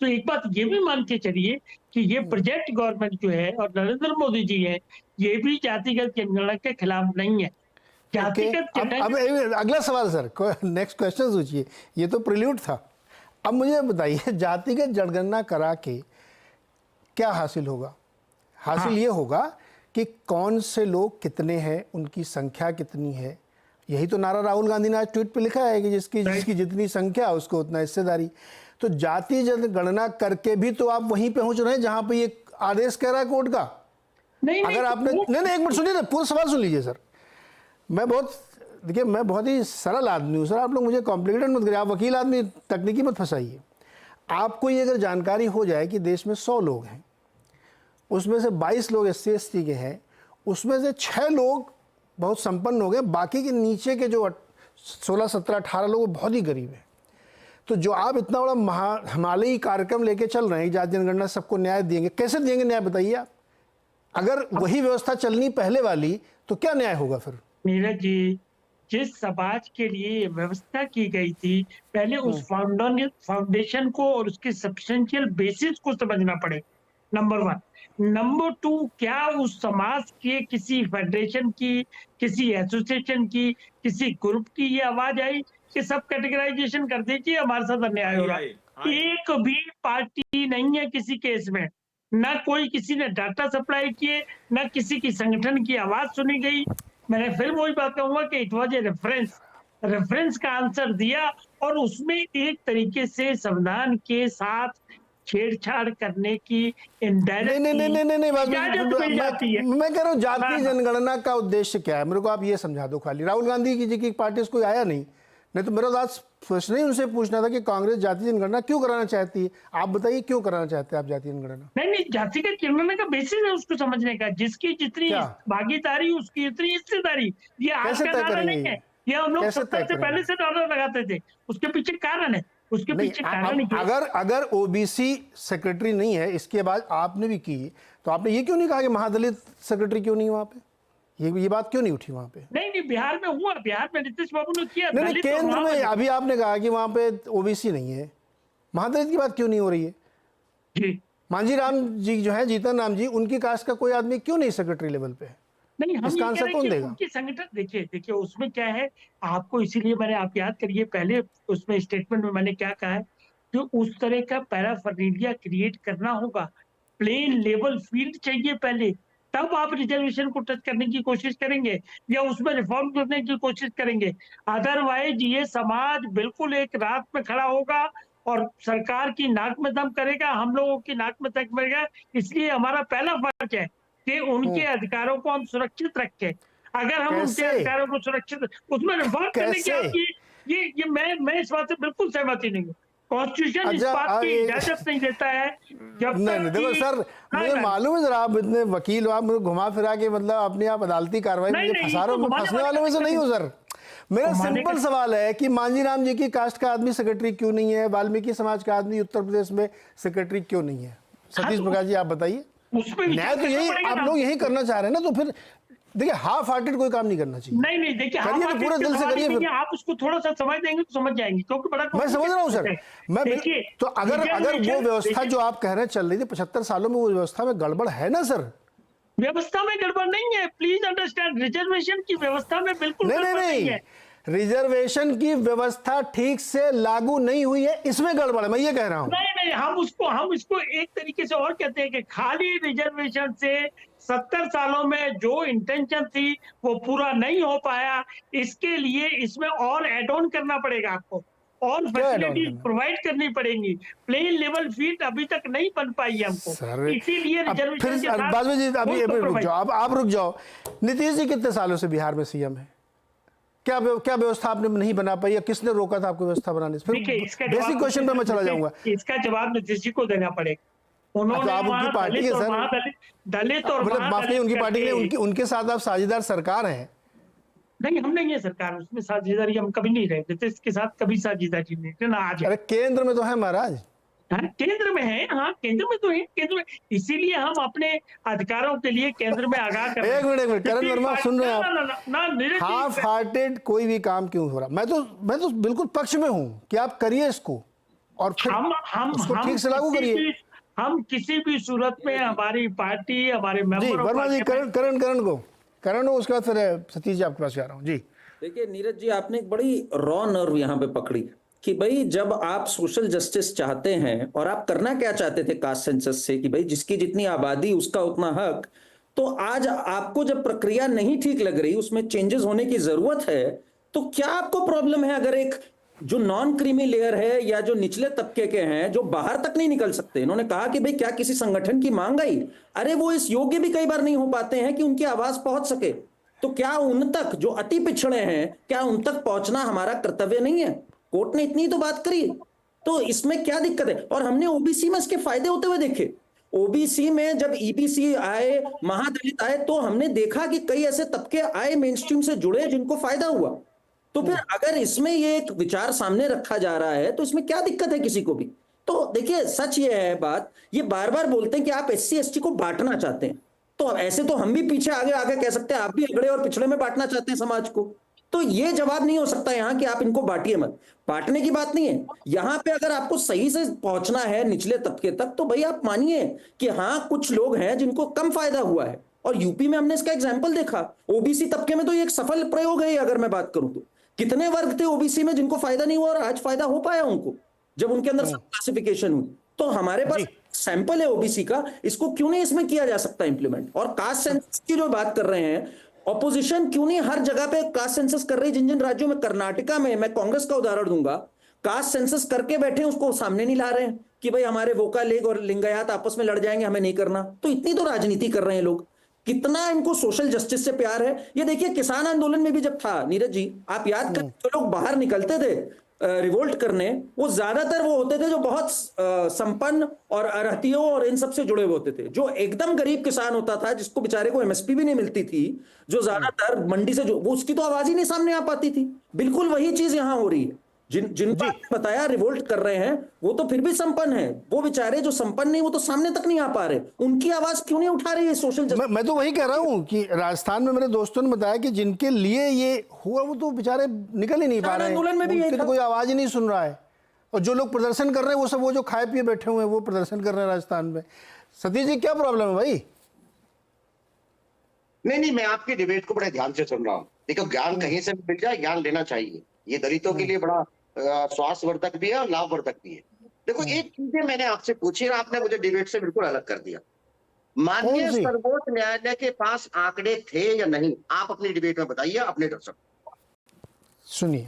तो एक बात ये भी मान के चलिए कि ये प्रेजेंट गवर्नमेंट जो है और नरेंद्र मोदी जी है, ये भी जातिगत जनगणना के खिलाफ नहीं है। जातिगत अब अगला सवाल सर, नेक्स्ट क्वेश्चन सोचिए, ये तो प्रिल्यूड था। अब मुझे बताइए, जातिगत जनगणना करा के क्या हासिल होगा? हासिल ये होगा कि कौन से लोग कितने हैं, उनकी संख्या कितनी है। यही तो नारा राहुल गांधी ने आज ट्वीट पे लिखा है कि जिसकी जितनी संख्या उसको उतना हिस्सेदारी। तो जाति जनगणना करके भी तो आप वहीं पहुंच रहे हैं जहां पे ये आदेश कह रहा है कोर्ट का। अगर आपने नहीं एक मिनट सुनिए ना, पूरा सवाल सुन लीजिए सर। मैं बहुत ही सरल आदमी हूँ सर, आप लोग मुझे कॉम्प्लिकेटेड मत करिए, आप वकील आदमी, तकनीकी मत फंसाइए। आपको ये अगर जानकारी हो जाए कि देश में 100 लोग हैं, उसमें से 22 लोग SC ST के हैं, उसमें से 6 लोग बहुत संपन्न हो गए, बाकी के नीचे के जो 16, 17, 18 लोग बहुत ही गरीब हैं। तो जो आप इतना बड़ा हिमालयी कार्यक्रम लेके चल रहे हैं, जाति जनगणना सबको न्याय देंगे, कैसे देंगे न्याय बताइए आप? अगर वही व्यवस्था चलनी पहले वाली तो क्या न्याय होगा फिर? नीरज जी, जिस समाज के लिए व्यवस्था की गई थी, पहले उस फाउंडेशन को और उसके सब्सटेंशियल बेसिस को समझना पड़े, नंबर 1। नंबर 2, क्या उस समाज के किसी फेडरेशन की, किसी एसोसिएशन की, किसी ग्रुप की ये आवाज आई कि सब कैटेगराइजेशन कर दीजिए, हमारे साथ अन्याय हो रहा है? एक भी पार्टी नहीं है किसी केस में, ना कोई किसी ने डाटा सप्लाई किए, ना किसी की संगठन की आवाज सुनी गई। मैंने फिर वही बात कहूंगा कि इट वाज ए रेफरेंस का आंसर दिया, और उसमें एक तरीके से संविधान के साथ छेड़छाड़ करने की इनडायरेक्ट मैं कह रहा हूँ जाति जनगणना का उद्देश्य क्या है, मेरे को आप ये समझा दो खाली। राहुल गांधी जी की पार्टी से कोई आया नहीं तो मेरा तो आज प्रश्न ही उनसे पूछना था कि कांग्रेस जाति जनगणना क्यों कराना चाहती है। आप बताइए क्यों कराना चाहते हैं आप जाति जनगणना? नहीं, जातिगत जनगणना का बेसिस है उसको समझने का, जिसकी जितनी भागीदारी उसकी उतनी हिस्सेदारी। ये आज का नारा नहीं है, ये हम लोग 70 से पहले से नारा लगाते थे। उसके पीछे कारण है, उसके पीछे कारण अगर OBC सेक्रेटरी नहीं है, इसके बाद आपने भी की, तो आपने ये क्यों नहीं कहा कि महादलित सेक्रेटरी क्यों नहीं वहां पे? ये बात क्यों नहीं उठी वहां पे? नहीं, बिहार में हुआ, बिहार में नीतीश बाबू ने किया। नहीं, केंद्र में अभी आपने कहा कि वहां पे OBC नहीं है, महादलित की बात क्यों नहीं हो रही है? जी, मांझी राम जी जो है, जीतन राम जी, उनकी कास्ट का कोई आदमी क्यों नहीं सेक्रेटरी लेवल पे है? नहीं, हम इसका आंसर कौन देगा? उनकी संगठन देखिए उसमें क्या है आपको, इसीलिए मैंने, आप याद करिए पहले उसमें स्टेटमेंट में मैंने क्या कहा है कि उस तरह का पैराफर्नेलिया क्रिएट करना होगा, प्लेन लेवल फील्ड चाहिए पहले, तब आप रिजर्वेशन को टच करने की कोशिश करेंगे या उसमें रिफॉर्म करने की कोशिश करेंगे। अदरवाइज ये समाज बिल्कुल एक रात में खड़ा होगा और सरकार की नाक में दम करेगा, हम लोगों की नाक में दम करेगा। इसलिए हमारा पहला फर्ज है कि उनके अधिकारों को हम सुरक्षित रखें। अगर हम उनके अधिकारों को सुरक्षित, उसमें रिफॉर्म करने की आपकी ये मैं इस बात से बिल्कुल सहमति नहीं हूँ। कॉन्स्टिट्यूशन इस बात की इजाजत नहीं देता है। जब नहीं देखो सर, मुझे मालूम है जरा, आप इतने वकील हो, आप मुझे घुमा फिरा के मतलब अपनी आप अदालती कार्रवाई में फंसा रहे हो, फंसने वालों में से नहीं हो सर। मेरा सिंपल सवाल है कि मांझी राम जी की कास्ट का आदमी सेक्रेटरी क्यों नहीं है, वाल्मीकि समाज का आदमी उत्तर प्रदेश में सेक्रेटरी क्यों नहीं है? सतीश प्रकाश जी आप बताइए। न्याय तो यही आप लोग यही करना चाह रहे हैं ना, तो फिर देखिए हाफ हार्टेड कोई काम नहीं करना चाहिए। नहीं देखिए, करिए तो पूरे दिल से करिए। आप उसको थोड़ा सा समझ देंगे तो समझ जाएंगे, क्योंकि बड़ा मैं समझ रहा हूँ सर। मैं तो अगर वो व्यवस्था जो आप कह रहे हैं चल रही थी 75 सालों में, वो व्यवस्था में गड़बड़ है ना सर? व्यवस्था में गड़बड़ नहीं है, प्लीज अंडरस्टैंड। रिजर्वेशन की व्यवस्था में बिल्कुल नहीं है। रिजर्वेशन की व्यवस्था ठीक से लागू नहीं हुई है, इसमें गड़बड़ है, मैं ये कह रहा हूँ। नहीं, हम इसको एक तरीके से और कहते हैं कि खाली रिजर्वेशन से 70 सालों में जो इंटेंशन थी वो पूरा नहीं हो पाया। इसके लिए इसमें और एड ऑन करना पड़ेगा आपको, और फैसिलिटीज प्रोवाइड करनी पड़ेंगी। प्लेन लेवल फील्ड अभी तक नहीं बन पाई हमको, इसीलिए रिजर्वेशन आप रुक जाओ। नीतीश जी कितने सालों से बिहार में CM है? क्या व्यवस्था आपने नहीं बना पाई, या किसने रोका था आपको व्यवस्था बनाने से? फिर बेसिक क्वेश्चन पे मैं चला जाऊंगा। इसका जवाब नीतीश जी को देना पड़ेगा। उन्होंने आप उनकी वहाँ पार्टी दलित है और सर, दलित और मतलब माफ नहीं, उनकी पार्टी करके- ने उनके साथ आप साझेदार सरकार हैं। नहीं, हम नहीं है सरकार, उसमें साझेदारी हम कभी नहीं रहे, देश के साथ कभी साझेदारी नहीं रहे, ना आज है। अरे केंद्र में तो है महाराज। हाँ, केंद्र में है, हाँ केंद्र में तो है, केंद्र में, इसीलिए हम अपने अधिकारों के लिए केंद्र में आगाह कर रहे हैं। एक मिनट करण वर्मा, सुन रहे हैं आप? नीरज जी, हाफ हार्टेड कोई भी काम क्यों हो रहा, मैं तो बिल्कुल पक्ष में हूं कि आप करिए इसको और फिर उसको ठीक से लागू करिए। हम किसी भी सूरत में हमारी पार्टी, हमारे जी मेंबर वर्मा जी, करण उसके बाद फिर सतीश जी आपके पास आ रहा हूँ। जी देखिए नीरज जी, आपने एक बड़ी रॉ नर्व यहाँ पे पकड़ी कि भाई जब आप सोशल जस्टिस चाहते हैं, और आप करना क्या चाहते थे कास्ट सेंसस से कि भाई जिसकी जितनी आबादी उसका उतना हक, तो आज आपको जब प्रक्रिया नहीं ठीक लग रही, उसमें चेंजेस होने की जरूरत है, तो क्या आपको प्रॉब्लम है अगर एक जो नॉन क्रीमी लेयर है या जो निचले तबके के हैं जो बाहर तक नहीं निकल सकते, इन्होंने कहा कि भाई क्या किसी संगठन की मांग आई, अरे वो इस योग्य भी कई बार नहीं हो पाते हैं कि उनकी आवाज पहुंच सके, तो क्या उन तक जो अति पिछड़े हैं, क्या उन तक पहुंचना हमारा कर्तव्य नहीं है? कोर्ट ने इतनी तो बात करी, तो इसमें क्या दिक्कत है? और हमने ओबीसी में इसके फायदे होते हुए देखे। ओबीसी में जब ईबीसी आए, महादलित आए, तो हमने देखा कि कई ऐसे तबके आए मेन स्ट्रीम से जुड़े जिनको फायदा हुआ। तो फिर अगर इसमें ये एक विचार सामने रखा जा रहा है तो इसमें क्या दिक्कत है किसी को भी? तो देखिए सच ये है बात, ये बार बार बोलते हैं कि आप एससी एसटी को बांटना चाहते हैं, तो ऐसे तो हम भी पीछे आगे आगे कह सकते हैं आप भी अगड़े और पिछड़े में बांटना चाहते हैं समाज को। तो ये जवाब नहीं हो सकता यहाँ कि आप इनको बांटिए मत, बांटने की बात नहीं है यहाँ पे। अगर आपको सही से पहुंचना है निचले तबके तक, तो भाई आप मानिए कि हाँ कुछ लोग हैं जिनको कम फायदा हुआ है, और यूपी में हमने इसका एग्जाम्पल देखा। ओबीसी तबके में तो ये एक सफल प्रयोग है। अगर मैं बात करूं तो कितने वर्ग थे ओबीसी में जिनको फायदा नहीं हुआ और आज फायदा हो पाया उनको, जब उनके अंदर सब क्लासिफिकेशन हुई। तो हमारे पास सैंपल है ओबीसी का, इसको क्यों नहीं इसमें किया जा सकता इंप्लीमेंट? और कास्ट सेंसस की जो बात कर रहे हैं, ऑपोजिशन क्यों नहीं हर जगह पे कास्ट सेंसस कर रही? जिन जिन राज्यों में, कर्नाटका में मैं कांग्रेस का उदाहरण दूंगा, कास्ट सेंसस करके बैठे हैं, उसको सामने नहीं ला रहे हैं कि भाई हमारे वोका लीग और लिंगायत आपस में लड़ जाएंगे, हमें नहीं करना। तो इतनी तो राजनीति कर रहे हैं लोग, कितना इनको सोशल जस्टिस से प्यार है। ये देखिए किसान आंदोलन में भी जब था नीरज जी, आप याद करें, जो लोग बाहर निकलते थे रिवोल्ट करने, वो ज्यादातर वो होते थे जो बहुत संपन्न और अरहतियों और इन सब से जुड़े हुए होते थे। जो एकदम गरीब किसान होता था, जिसको बेचारे को एमएसपी भी नहीं मिलती थी, जो ज्यादातर मंडी से जो, वो उसकी तो आवाज ही नहीं सामने आ पाती थी। बिल्कुल वही चीज यहां हो रही है। जिनको आपने बताया रिवोल्ट कर रहे हैं, वो तो फिर भी संपन्न है, वो बेचारे जो संपन्न नहीं, वो तो सामने तक नहीं आ पा रहे। उनकी आवाज क्यों नहीं उठा रही है सोशल जस्टिस? मैं तो वही कह रहा हूँ कि राजस्थान में मेरे दोस्तों ने बताया कि जिनके लिए ये हुआ वो तो बेचारे निकल ही नहीं पा रहे हैं, आंदोलन में भी उनकी तो कोई आवाज ही नहीं सुन रहा है। और जो लोग प्रदर्शन कर रहे हैं वो सब वो जो खाए पिए बैठे हुए हैं वो प्रदर्शन कर रहे हैं राजस्थान में। सतीश जी क्या प्रॉब्लम है भाई? नहीं, मैं आपकी डिबेट को बड़े ध्यान से सुन रहा हूँ। देखो, ज्ञान कहीं से भी मिल जाए, ज्ञान लेना चाहिए। ये दलितों के लिए बड़ा स्वास्थ्यवर्धक भी है और लाभवर्धक भी है। देखो, एक चीजें मैंने आपसे पूछी और आपने मुझे डिबेट से बिल्कुल अलग कर दिया। माननीय सर्वोच्च न्यायालय के पास आंकड़े थे या नहीं, आप अपनी डिबेट में बताइए अपने दर्शक। सुनिए,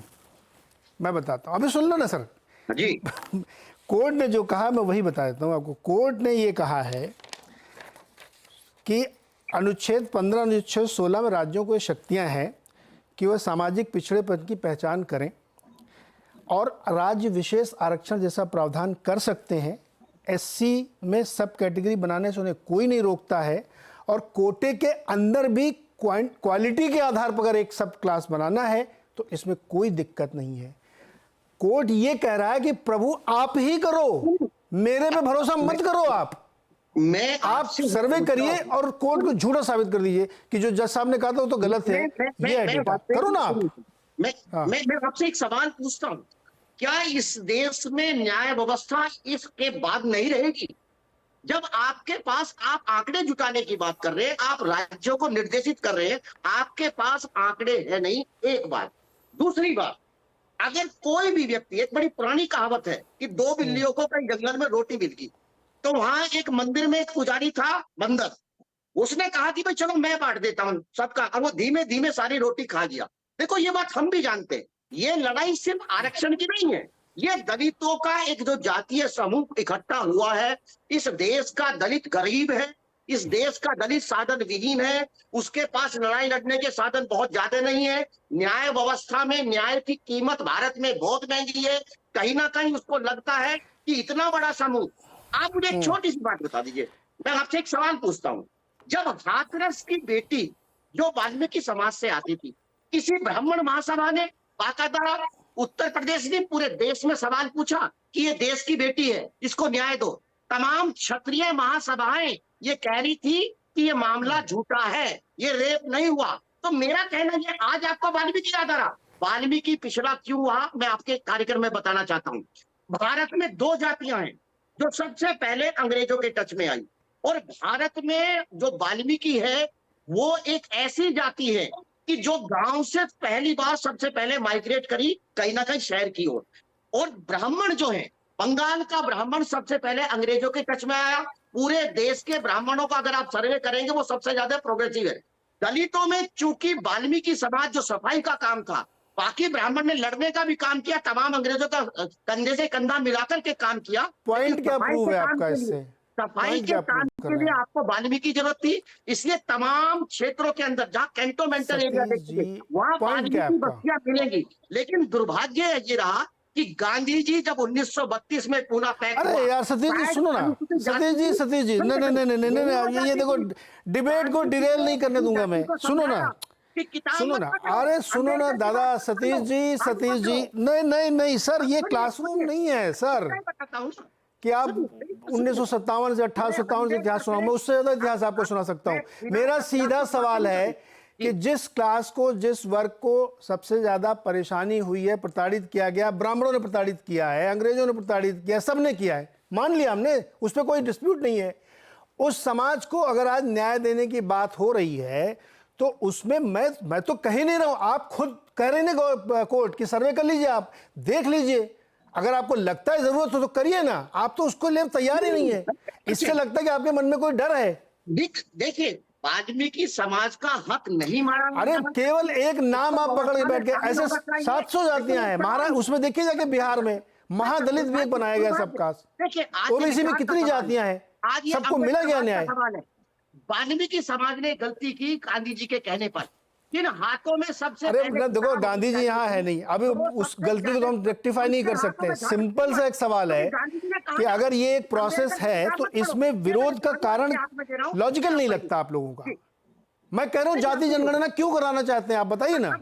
मैं बताता हूँ, अभी सुन लो ना सर जी। कोर्ट ने जो कहा मैं वही बता देता हूँ आपको। कोर्ट ने ये कहा है कि अनुच्छेद 15 अनुच्छेद 16 में राज्यों को ये शक्तियाँ हैं कि वह सामाजिक पिछड़ेपन की पहचान करें और राज्य विशेष आरक्षण जैसा प्रावधान कर सकते हैं। एससी में सब कैटेगरी बनाने से उन्हें कोई नहीं रोकता है, और कोटे के अंदर भी क्वालिटी के आधार पर अगर एक सब क्लास बनाना है तो इसमें कोई दिक्कत नहीं है। कोर्ट ये कह रहा है कि प्रभु आप ही करो, मेरे पे भरोसा मत करो। आप सर्वे करिए और कोर्ट को झूठा साबित कर दीजिए कि जो जज साहब ने कहा था वो तो गलत है। ये है डेटा, करो ना आप। मैं आपसे एक सवाल पूछता हूँ, क्या इस देश में न्याय व्यवस्था इसके बाद नहीं रहेगी? जब आपके पास, आप आंकड़े जुटाने की बात कर रहे हैं, आप राज्यों को निर्देशित कर रहे हैं, आपके पास आंकड़े है नहीं, एक बात। दूसरी बात, अगर कोई भी व्यक्ति, एक बड़ी पुरानी कहावत है कि दो बिल्लियों को कहीं जंगल में रोटी मिल गई, तो वहां एक मंदिर में एक पुजारी था बंदर, उसने कहा कि भाई चलो मैं बांट देता हूं सबका, और वो धीमे धीमे सारी रोटी खा गया। देखो, ये बात हम भी जानते हैं, ये लड़ाई सिर्फ आरक्षण की नहीं है, ये दलितों का एक जो जातीय समूह इकट्ठा हुआ है। इस देश का दलित गरीब है, इस देश का दलित साधन विहीन है, उसके पास लड़ाई लड़ने के साधन बहुत ज्यादा नहीं है। न्याय व्यवस्था में न्याय की कीमत भारत में बहुत महंगी है। कहीं ना कहीं उसको लगता है कि इतना बड़ा समूह आप मुझे एक छोटी सी बात बता दीजिए, मैं आपसे एक सवाल पूछता हूँ। जब हाथरस की बेटी जो वाल्मीकि समाज से आती थी, किसी ब्राह्मण महासभा ने बाकायदा उत्तर प्रदेश ने पूरे देश में सवाल पूछा कि ये देश की बेटी है, इसको न्याय दो। तमाम क्षत्रिय महासभाएं ये कह रही थी कि ये मामला झूठा है, ये रेप नहीं हुआ। तो मेरा कहना ये, आज आपको वाल्मीकि याद आ रहा, वाल्मीकि पिछड़ा क्यों हुआ, मैं आपके कार्यक्रम में बताना चाहता हूँ। भारत में 2 जातियां हैं जो सबसे पहले अंग्रेजों के टच में आई, और भारत में जो वाल्मीकि है वो एक ऐसी जाति है कि जो गांव से पहली बार सबसे पहले माइग्रेट करी कहीं ना कहीं शहर की ओर। और ब्राह्मण जो है, बंगाल का ब्राह्मण सबसे पहले अंग्रेजों के टच में आया। पूरे देश के ब्राह्मणों का अगर आप सर्वे करेंगे वो सबसे ज्यादा प्रोग्रेसिव है। दलितों में चूंकि वाल्मीकि समाज जो सफाई का काम था, बाकी ब्राह्मण ने लड़ने का भी काम किया, तमाम अंग्रेजों का कंधे से कंधा मिलाकर के काम किया। पॉइंट क्या प्रूव है आपका इससे? सफाई के काम के लिए आपको वाल्मीकि जरूरत थी, इसलिए तमाम क्षेत्रों के अंदर जहाँ कैंटोमेंटल एरिया देखिए वहाँ वाल्मीकि बस्तियां मिलेंगी। लेकिन दुर्भाग्य ये रहा कि गांधी जी जब 1932 में पूना पैक हुआ। अरे यार सतीश जी सुनो ना, सतीश जी नहीं, ये देखो डिबेट को डिरेल नहीं करने दूंगा मैं। सुनो ना, अरे सुनो ना दादा, सतीश जी नहीं सर, ये क्लासरूम नहीं है सर कि आप 1957 से 1857 से इतिहास सुनाओ। मैं उससे ज्यादा इतिहास आपको सुना सकता हूँ। मेरा सीधा सवाल है कि जिस क्लास को, जिस वर्ग को सबसे ज्यादा परेशानी हुई है, प्रताड़ित किया गया, ब्राह्मणों ने प्रताड़ित किया है, अंग्रेजों ने प्रताड़ित किया, सबने किया है, मान लिया हमने, उस पर कोई डिस्प्यूट नहीं है। उस समाज को अगर आज न्याय देने की बात हो रही है तो उसमें मैं तो कह ही नहीं रहा हूं, आप खुद कह रहे हैं कोर्ट की सर्वे कर लीजिए, आप देख लीजिए, अगर आपको लगता है जरूरत हो तो करिए ना, आप तो उसको लिए तैयार ही नहीं है। इससे लगता है कि आपके मन में कोई डर है। देखिए, वाल्मीकि समाज का हक नहीं मारा। अरे केवल एक नाम आप पकड़ के बैठ गए, ऐसे 700 जातियां हैं महाराज, उसमें देखिए जाके बिहार में महादलित भी एक बनाया गया सबका। ओबीसी में कितनी जातियां हैं, सबको मिला गया न्याय। वाल्मीकि समाज ने गलती की गांधी जी के कहने पर, किन हाथों में सबसे अरे देखो गांधी जी यहाँ है नहीं, अभी उस गलती को तो हम रेक्टिफाई नहीं कर सकते। सिंपल सा एक सवाल है कि अगर ये एक प्रोसेस है तो इसमें विरोध का कारण लॉजिकल नहीं लगता आप लोगों का। मैं कह रहा हूँ जाति जनगणना क्यों कराना चाहते हैं आप बताइए ना,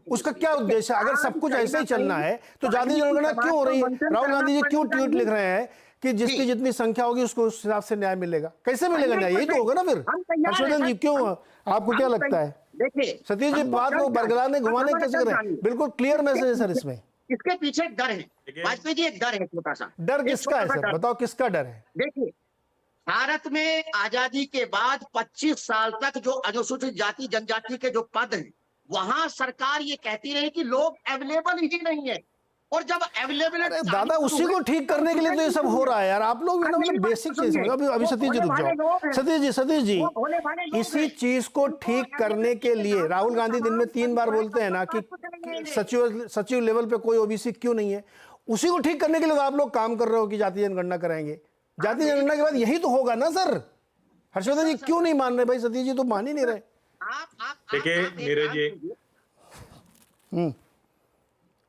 उसका क्या उद्देश्य है? अगर सब कुछ ऐसे ही चलना है तो जाति जनगणना क्यों हो रही है? राहुल गांधी जी क्यों ट्वीट लिख रहे हैं कि जिसकी जितनी संख्या होगी उसको उस हिसाब से न्याय मिलेगा? कैसे मिलेगा न्याय? यही तो होगा ना फिर। हर्षवर्धन जी क्यों, आपको क्या लगता है? देखिए सतीश जी बात को बरगलाने घुमाने कैसे करें? बिल्कुल क्लियर मैसेज है सर इसमें। इसके पीछे एक डर है वाजपेयी जी, एक डर है छोटा सा। डर किसका है सर, बताओ किसका डर है? देखिए, भारत में आजादी के बाद 25 साल तक जो अनुसूचित जाति जनजाति के जो पद हैं, वहां सरकार ये कहती रही कि लोग अवेलेबल ही नहीं है, और जब अवेलेबल दादा उसी को ठीक करने के लिए तो ये सब हो रहा है यार। आप लोग ना मतलब बेसिक चीज, अभी सतीश जी रुक जाओ, सतीश जी इसी चीज को ठीक करने के लिए राहुल गांधी दिन में 3 बार बोलते हैं ना कि सचिव लेवल पे कोई ओबीसी क्यों नहीं है, उसी को ठीक करने के लिए तो आप लोग काम कर रहे हो कि जाति जनगणना कराएंगे। जाति जनगणना के बाद यही तो होगा ना सर। हर्षवर्धन जी क्यों नहीं मान रहे भाई? सतीश जी तो मान ही नहीं रहे। देखिए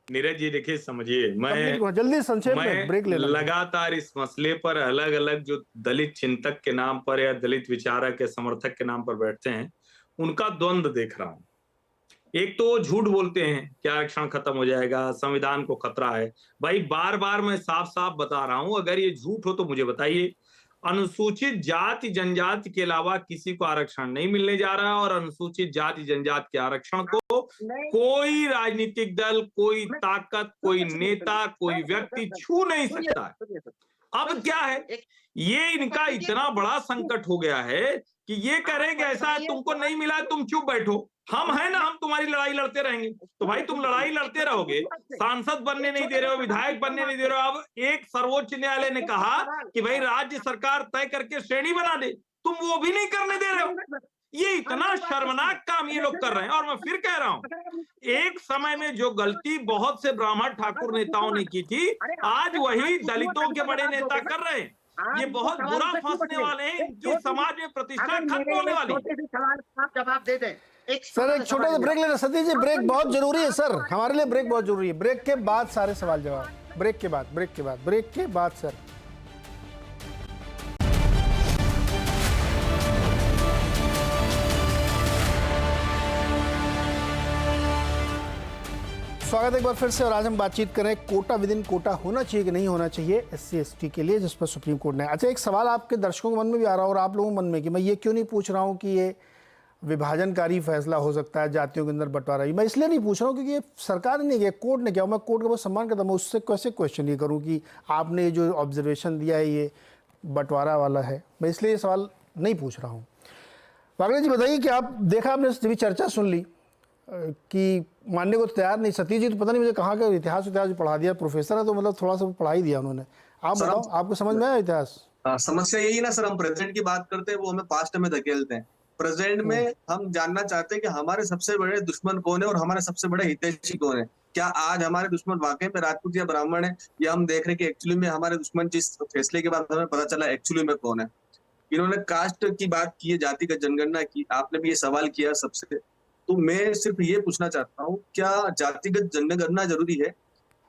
नीरज जी देखिए समझिए, मैं जल्दी संक्षेप में ब्रेक ले लगातार इस मसले पर अलग अलग जो दलित चिंतक के नाम पर या दलित विचारक के समर्थक के नाम पर बैठते हैं, उनका द्वंद्व देख रहा हूं। एक तो वो झूठ बोलते हैं कि आरक्षण खत्म हो जाएगा, संविधान को खतरा है। भाई बार बार मैं साफ साफ बता रहा हूं, अगर ये झूठ हो तो मुझे बताइए। अनुसूचित जाति जनजाति के अलावा किसी को आरक्षण नहीं मिलने जा रहा है, और अनुसूचित जाति जनजाति के आरक्षण को कोई राजनीतिक दल, कोई ताकत, कोई नेता, कोई व्यक्ति छू नहीं सकता है। अब क्या है, ये इनका इतना बड़ा संकट हो गया है कि ये करेंगे ऐसा है, तुमको नहीं मिला है तुम चुप बैठो, हम है ना, हम तुम्हारी लड़ाई लड़ते रहेंगे। तो भाई तुम लड़ाई लड़ते रहोगे, सांसद बनने नहीं दे रहे हो, विधायक बनने नहीं दे रहे हो। अब एक सर्वोच्च न्यायालय ने कहा कि भाई राज्य सरकार तय करके श्रेणी बना दे, तुम वो भी नहीं करने दे रहे हो। ये इतना शर्मनाक काम ये लोग कर रहे हैं। और मैं फिर कह रहा हूं, एक समय में जो गलती बहुत से ब्राह्मण ठाकुर नेताओं ने की थी, आज वही दलितों के बड़े नेता कर रहे हैं। ये बहुत बुरा फंसने वाले हैं, इनकी समाज में प्रतिष्ठा खत्म होने वाली है। जवाब दे दें सर, एक छोटा सा ब्रेक लेना। सतीश जी ब्रेक बहुत जरूरी है सर, हमारे लिए ब्रेक बहुत जरूरी है। ब्रेक के बाद सारे सवाल जवाब, ब्रेक के बाद सर। स्वागत है एक बार फिर से। और आज हम बातचीत करें कोटा विद इन कोटा होना चाहिए कि नहीं होना चाहिए SC/ST के लिए, जिस पर सुप्रीम कोर्ट ने। अच्छा, एक सवाल आपके दर्शकों के मन में भी आ रहा है और आप लोगों के मन में कि मैं ये क्यों नहीं पूछ रहा हूँ कि ये विभाजनकारी फैसला हो सकता है, जातियों के अंदर बंटवारा। मैं इसलिए नहीं पूछ रहा हूँ क्योंकि ये सरकार ने किया, कोर्ट ने किया। मैं कोर्ट का बहुत सम्मान करता हूँ, मैं उससे कैसे क्वेश्चन ये करूँ कि आपने ये जो ऑब्जर्वेशन दिया है ये बंटवारा वाला है। मैं इसलिए ये सवाल नहीं पूछ रहा हूँ। वागले जी बताइए कि आप देखा, आपने जब चर्चा सुन ली कि मानने को तैयार नहीं। सतीश जी तो पता नहीं मुझे कहाँ का इतिहास पढ़ा दिया, प्रोफेसर है तो मतलब थोड़ा सा पढ़ा ही दिया उन्होंने। आप बताओ, आपको समझ में आया इतिहास? समस्या यही ना सर, हम प्रेजेंट की बात करते हैं, वो हमें पास्ट में धकेलते हैं। प्रेजेंट में हम जानना चाहते हैं कि हमारे सबसे बड़े दुश्मन कौन है और हमारे सबसे बड़े हितैषी कौन है। क्या आज हमारे दुश्मन वाकई में राजपूत या ब्राह्मण है, या हम देख रहे हैं कि एक्चुअली में हमारे दुश्मन जिस फैसले के बाद हमें पता चला एक्चुअली में कौन है। इन्होंने कास्ट की बात की है, जातिगत जनगणना की, आपने भी ये सवाल किया सबसे। तो मैं सिर्फ ये पूछना चाहता हूँ, क्या जातिगत जनगणना जरूरी है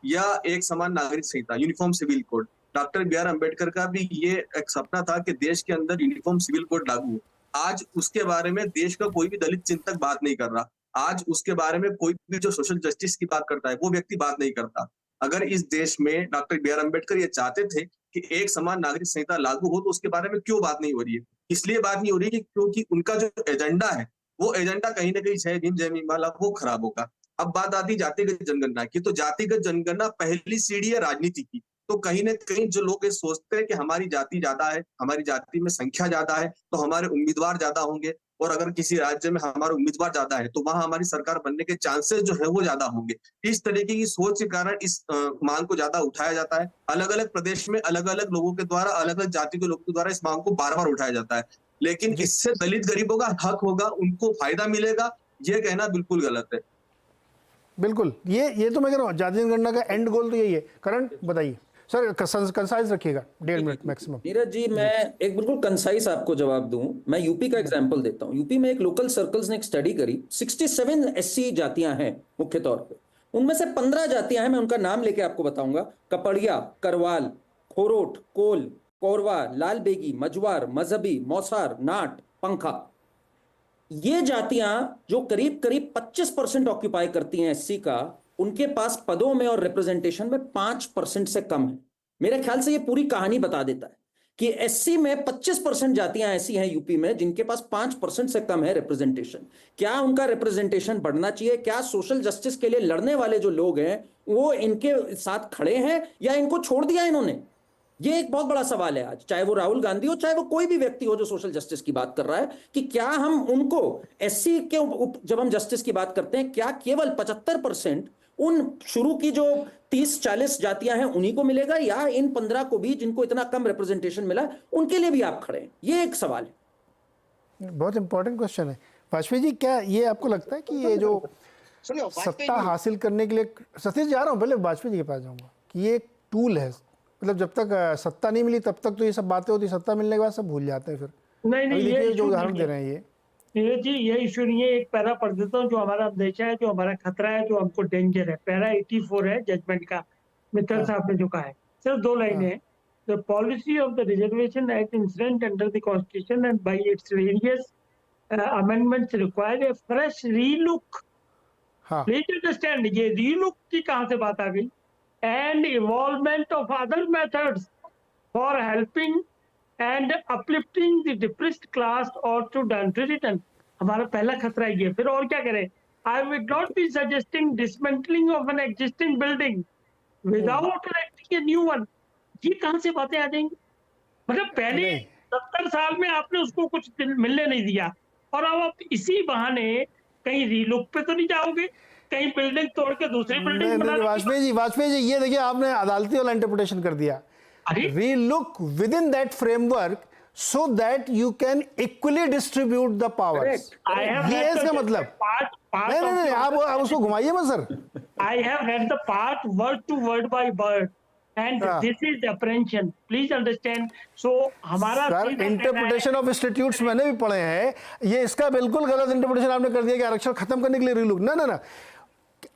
या एक समान नागरिक संहिता, uniform civil code? Doctor BR Ambedkar का भी ये एक सपना था कि देश के अंदर यूनिफॉर्म सिविल कोड लागू हो। आज उसके बारे में देश का कोई भी दलित चिंतक बात नहीं कर रहा। आज उसके बारे में कोई भी जो सोशल जस्टिस की बात करता है वो व्यक्ति बात नहीं करता। अगर इस देश में डॉक्टर BR अम्बेडकर ये चाहते थे कि एक समान नागरिक संहिता लागू हो, तो उसके बारे में क्यों बात नहीं हो रही है? इसलिए बात नहीं हो रही है क्योंकि उनका जो एजेंडा है वो एजेंडा कहीं ना कहीं जय भीम जय भीम वाला वो खराब होगा। अब बात आती जातिगत जनगणना की, तो जातिगत जनगणना पहली सीढ़ी है राजनीति की। तो कहीं ना कहीं जो लोग ये सोचते हैं कि हमारी जाति ज्यादा है, हमारी जाति में संख्या ज्यादा है, तो हमारे उम्मीदवार ज्यादा होंगे, और अगर किसी राज्य में हमारे उम्मीदवार ज्यादा है तो वहां हमारी सरकार बनने के चांसेस जो है वो ज्यादा होंगे। इस तरीके की सोच के कारण इस मांग को ज्यादा उठाया जाता है। अलग अलग प्रदेश में अलग अलग लोगों के द्वारा, अलग अलग जाति के लोगों के द्वारा इस मांग को बार बार उठाया जाता है, लेकिन इससे दलित गरीबों का हक होगा, उनको फायदा मिलेगा, ये कहना बिल्कुल गलत है। बिल्कुल, ये तो मैं कह रहा हूँ जाति जनगणना का एंड गोल तो यही है। करण बताइए सर, कंसाइज रखिएगा, 1.5 मिनट मैक्सिमम। नीरज जी, मैं एक बिल्कुल कंसाइज आपको जवाब दूं। मैं यूपी का एग्जांपल देता हूं। यूपी में एक लोकल सर्कल्स ने एक स्टडी करी, 67 SC जातियां हैं मुख्य तौर पे। उनमें से 15 जातियां हैं, मैं उनका नाम लेके आपको बताऊंगा। कपड़िया, करवाल, खोरोट, कोल, कोरवा, लाल बेगी, मजवार, मजहबी, मौसार, नाट, पंखा। ये जातियां जो करीब करीब 25% ऑक्यूपाई करती हैं SC का, उनके पास पदों में और रिप्रेजेंटेशन में 5% से कम है। मेरे ख्याल से ये पूरी कहानी बता देता है कि SC में 25% जातियां ऐसी हैं यूपी में जिनके पास 5% से कम है रिप्रेजेंटेशन। क्या उनका रिप्रेजेंटेशन बढ़ना चाहिए? क्या सोशल जस्टिस के लिए लड़ने वाले जो लोग हैं वो इनके साथ खड़े हैं या इनको छोड़ दिया इन्होंने? ये एक बहुत बड़ा सवाल है आज, चाहे वो राहुल गांधी हो, चाहे वो कोई भी व्यक्ति हो जो सोशल जस्टिस की बात कर रहा है, कि क्या हम उनको SC के जब हम जस्टिस की बात करते हैं, क्या केवल 75% उन शुरू की जो 30-40 जातियां हैं उन्हीं को मिलेगा, या इन 15 को भी जिनको इतना कम रिप्रेजेंटेशन मिला उनके लिए भी आप खड़े हैं? ये एक सवाल है, बहुत इंपॉर्टेंट क्वेश्चन है। वाजपेयी जी, क्या ये आपको लगता है कि ये जो सत्ता हासिल करने के लिए, सतीश जा रहा हूँ, पहले वाजपेयी जी के पास जाऊंगा, कि ये एक टूल है, मतलब जब तक सत्ता नहीं मिली तब तक तो ये सब बातें होती, सत्ता मिलने के बाद सब भूल जाते हैं। फिर नहीं, ये जो उदाहरण दे रहे हैं ये नीरज जी, ये इशू नहीं है। एक पैरा पढ़ देता हूँ, जो हमारा अंदेशा है, जो हमारा खतरा है, जो हमको डेंजर है। पैरा 84 है जजमेंट का, मित्तल साहब ने जो कहा है, सिर्फ 2 लाइनें हैं। The policy of the reservation act incident under the constitution and bye its various amendments required A fresh relook. Please understand, ये रीलुक की कहां से बात आ गई? And involvement of other methods for helping and uplifting the depressed class or to return। हमारा पहला खतरा ये है। फिर और क्या करें? I would not be suggesting dismantling of an existing building without erecting a new one। ये कहां से बातें आ जाएंगी? मतलब पहले 70 साल में आपने उसको कुछ मिलने नहीं दिया, और अब आप इसी बहाने कहीं रीलुक पे तो नहीं जाओगे, कहीं बिल्डिंग तोड़ के दूसरी बिल्डिंग बना। वाजपेयी जी, ये देखिए आपने अदालती वाला इंटरप्रिटेशन कर दिया। Relook within that framework so that you can equally distribute the powers। ये इसका मतलब नहीं, आप उसको घुमाइए मत sir. I have read the part word to word by word and this is apprehension, please understand। So हमारा इंटरप्रिटेशन ऑफ इंस्टीट्यूट्स मैंने भी पढ़े हैं, ये इसका बिल्कुल गलत इंटरप्रिटेशन आपने कर दिया कि आरक्षण खत्म करने के लिए रिलुक। ना,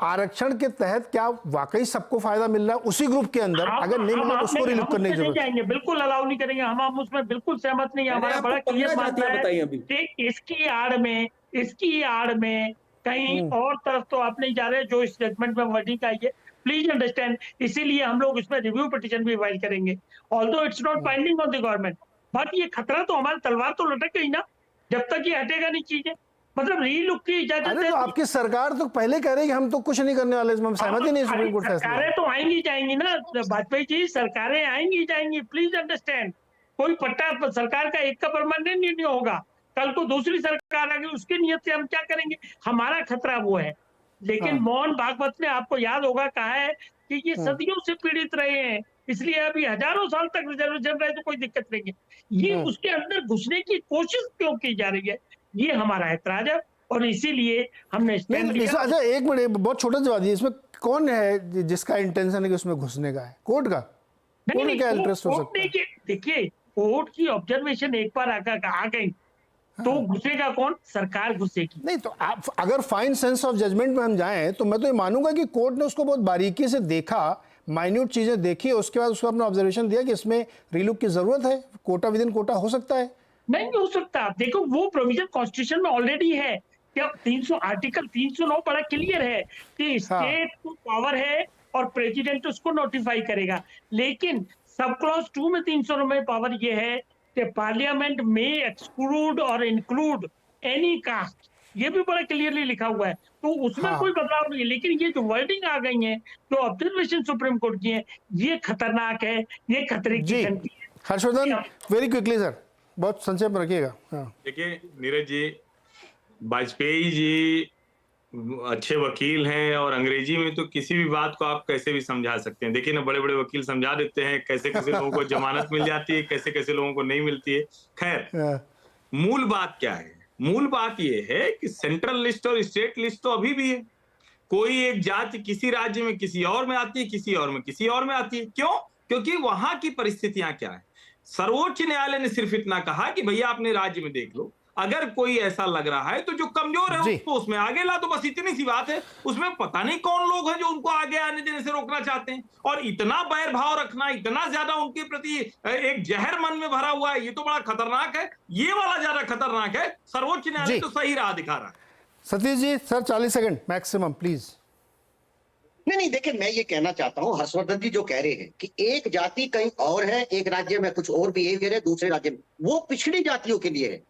आरक्षण के तहत क्या वाकई सबको फायदा मिल रहा है उसी ग्रुप के अंदर? अगर नहीं मिला तो उसको रिलुक करने की जरूरत है। बिल्कुल अलाउ नहीं करेंगे हम उसमें बिल्कुल सहमत नहीं है। हमारा बड़ा क्लियर मानना है कि इसकी आड़ में कहीं और तरफ तो आप नहीं जा रहे जो इस जजमेंट में वर्डिंग आई है, प्लीज अंडरस्टैंड। इसीलिए हम लोग इसमें रिव्यू पिटीशन भी फाइल करेंगे, although it's not binding on the government, but ये खतरा तो हमारी तलवार तो लटक गई ना, जब तक ये हटेगा नहीं चीजें, मतलब रीलुक की इजाजत अरे तो आपकी सरकार तो पहले कह रही है कि हम तो कुछ नहीं करने वाले, इसमें हम सहमति नहीं सुप्रीम कोर्ट फैसले। सरकारें तो आएंगी जाएंगी ना वाजपेयी जी, सरकारें आएंगी जाएंगी, प्लीज अंडरस्टैंड। कोई पट्टा सरकार का एक का परमानेंट नहीं होगा, कल को दूसरी सरकार आ गई, उसकी नीयत से हम क्या करेंगे, हमारा खतरा वो है। लेकिन मोहन भागवत ने, आपको याद होगा, कहा है कि ये सदियों से पीड़ित रहे हैं, इसलिए अभी हजारों साल तक रिजर्वेशन रहे तो कोई दिक्कत नहीं है। ये उसके अंदर घुसने की कोशिश क्यों की जा रही है, ये हमारा ऐतराज है, और इसीलिए हमने स्टैंड लिया। अच्छा एक मिनट, बहुत छोटा जवाब दिए, इसमें कौन है जिसका इंटेंशन है कि उसमें घुसने का है? कोर्ट का? कोर्ट में क्या इंटरेस्ट हो सकता है? देखिए, कोर्ट की ऑब्जर्वेशन एक बार आ गई तो घुसेगा कौन? सरकार घुसेगी। नहीं तो आप अगर फाइन सेंस ऑफ जजमेंट में हम जाएं तो मैं तो ये मानूंगा कि कोर्ट ने उसको बहुत बारीकी से देखा, माइन्यूट चीजें देखी, उसके बाद उसको अपना ऑब्जर्वेशन दिया कि इसमें रीलुक की जरूरत है, कोटा विद इन कोटा हो सकता है। नहीं हो सकता, देखो वो प्रोविजन कॉन्स्टिट्यूशन में ऑलरेडी है, क्या 300 आर्टिकल 309 बड़ा क्लियर है कि स्टेट को पावर है और प्रेसिडेंट उसको नोटिफाई करेगा, लेकिन सब क्लॉज 2 में 309 में पावर ये है कि पार्लियामेंट में एक्सक्लूड और इंक्लूड एनी कास्ट, ये भी बड़ा क्लियरली लिखा हुआ है, तो उसमें कोई बदलाव नहीं है। लेकिन ये जो वर्डिंग आ गई है, जो ऑब्जर्वेशन सुप्रीम कोर्ट की है, ये खतरनाक है, ये खतरे की घंटी है। हर्षवर्धन, वेरी क्विकली सर, बहुत संक्षेप में रखिएगा। देखिए नीरज जी, वाजपेयी जी अच्छे वकील हैं और अंग्रेजी में तो किसी भी बात को आप कैसे भी समझा सकते हैं। देखिए ना, बड़े बड़े वकील समझा देते हैं कैसे कैसे लोगों को जमानत मिल जाती है, कैसे कैसे लोगों को नहीं मिलती है। खैर, मूल बात क्या है? मूल बात यह है कि सेंट्रल लिस्ट और स्टेट लिस्ट तो अभी भी है। कोई एक जाति किसी राज्य में किसी और में आती है, किसी और में किसी और में आती है। क्यों? क्योंकि वहां की परिस्थितियां क्या है। सर्वोच्च न्यायालय ने सिर्फ इतना कहा कि भैया अपने राज्य में देख लो, अगर कोई ऐसा लग रहा है तो जो कमजोर है उसको उसमें आगे ला दो, बस इतनी सी बात है। उसमें पता नहीं कौन लोग हैं जो उनको आगे आने देने से रोकना चाहते हैं, और इतना बैर भाव रखना, इतना ज्यादा उनके प्रति एक जहर मन में भरा हुआ है, ये तो बड़ा खतरनाक है। ये वाला ज्यादा खतरनाक है। सर्वोच्च न्यायालय तो सही राह दिखा रहा है। Satish ji sir, 40 second maximum please. नहीं, देखिए मैं ये कहना चाहता हूं, हर्षवर्धन जी जो कह रहे हैं कि एक जाति कहीं और है, एक राज्य में कुछ और बिहेवियर है, दूसरे राज्य में, वो पिछड़ी जातियों के लिए है,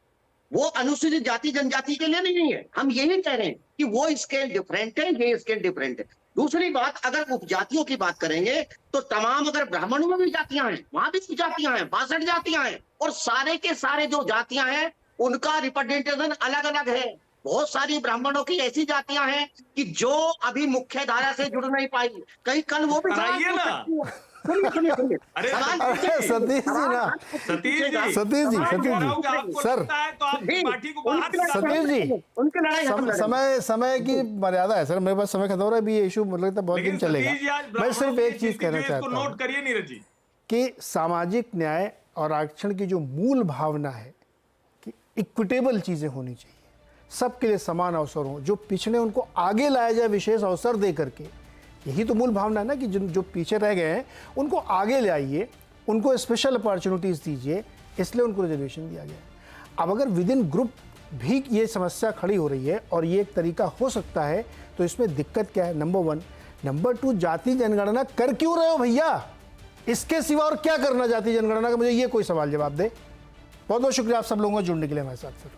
वो अनुसूचित जाति जनजाति के लिए नहीं है। हम यही कह रहे हैं कि वो स्केल डिफरेंट है, ये स्केल डिफरेंट है। दूसरी बात, अगर उपजातियों की बात करेंगे तो तमाम, अगर ब्राह्मणों में भी जातियां हैं, वहां भी उपजातियां हैं, 62 जातियां हैं, और सारे के सारे जो जातियां हैं उनका रिप्रेजेंटेशन अलग अलग है। बहुत सारी ब्राह्मणों की ऐसी जातियां हैं कि जो अभी मुख्य धारा से जुड़ नहीं पाई, कहीं कल वो भी सतीश जी ना, सतीश जी सर, सतीश जी समय की मर्यादा है सर, मेरे पास समय खत्म हो रहा है, ये इशू मतलब बहुत दिन चलेगा। मैं सिर्फ एक चीज कहना चाहता हूँ, नोट करिए नीरज जी, कि सामाजिक न्याय और आरक्षण की जो मूल भावना है कि इक्विटेबल चीजें होनी चाहिए, सबके लिए समान अवसर हो, जो पिछड़े उनको आगे लाया जाए विशेष अवसर दे करके, यही तो मूल भावना है ना, कि जो पीछे रह गए हैं उनको आगे ले आइए, उनको स्पेशल अपॉर्चुनिटीज दीजिए, इसलिए उनको रिजर्वेशन दिया गया। अब अगर विद इन ग्रुप भी ये समस्या खड़ी हो रही है और ये एक तरीका हो सकता है, तो इसमें दिक्कत क्या है? नंबर 1। नंबर 2, जाति जनगणना कर क्यों रहे हो भैया? इसके सिवा और क्या करना जाति जनगणना का? मुझे ये कोई सवाल जवाब दे। बहुत बहुत शुक्रिया आप सब लोगों का जुड़ने के लिए हमारे साथ सर।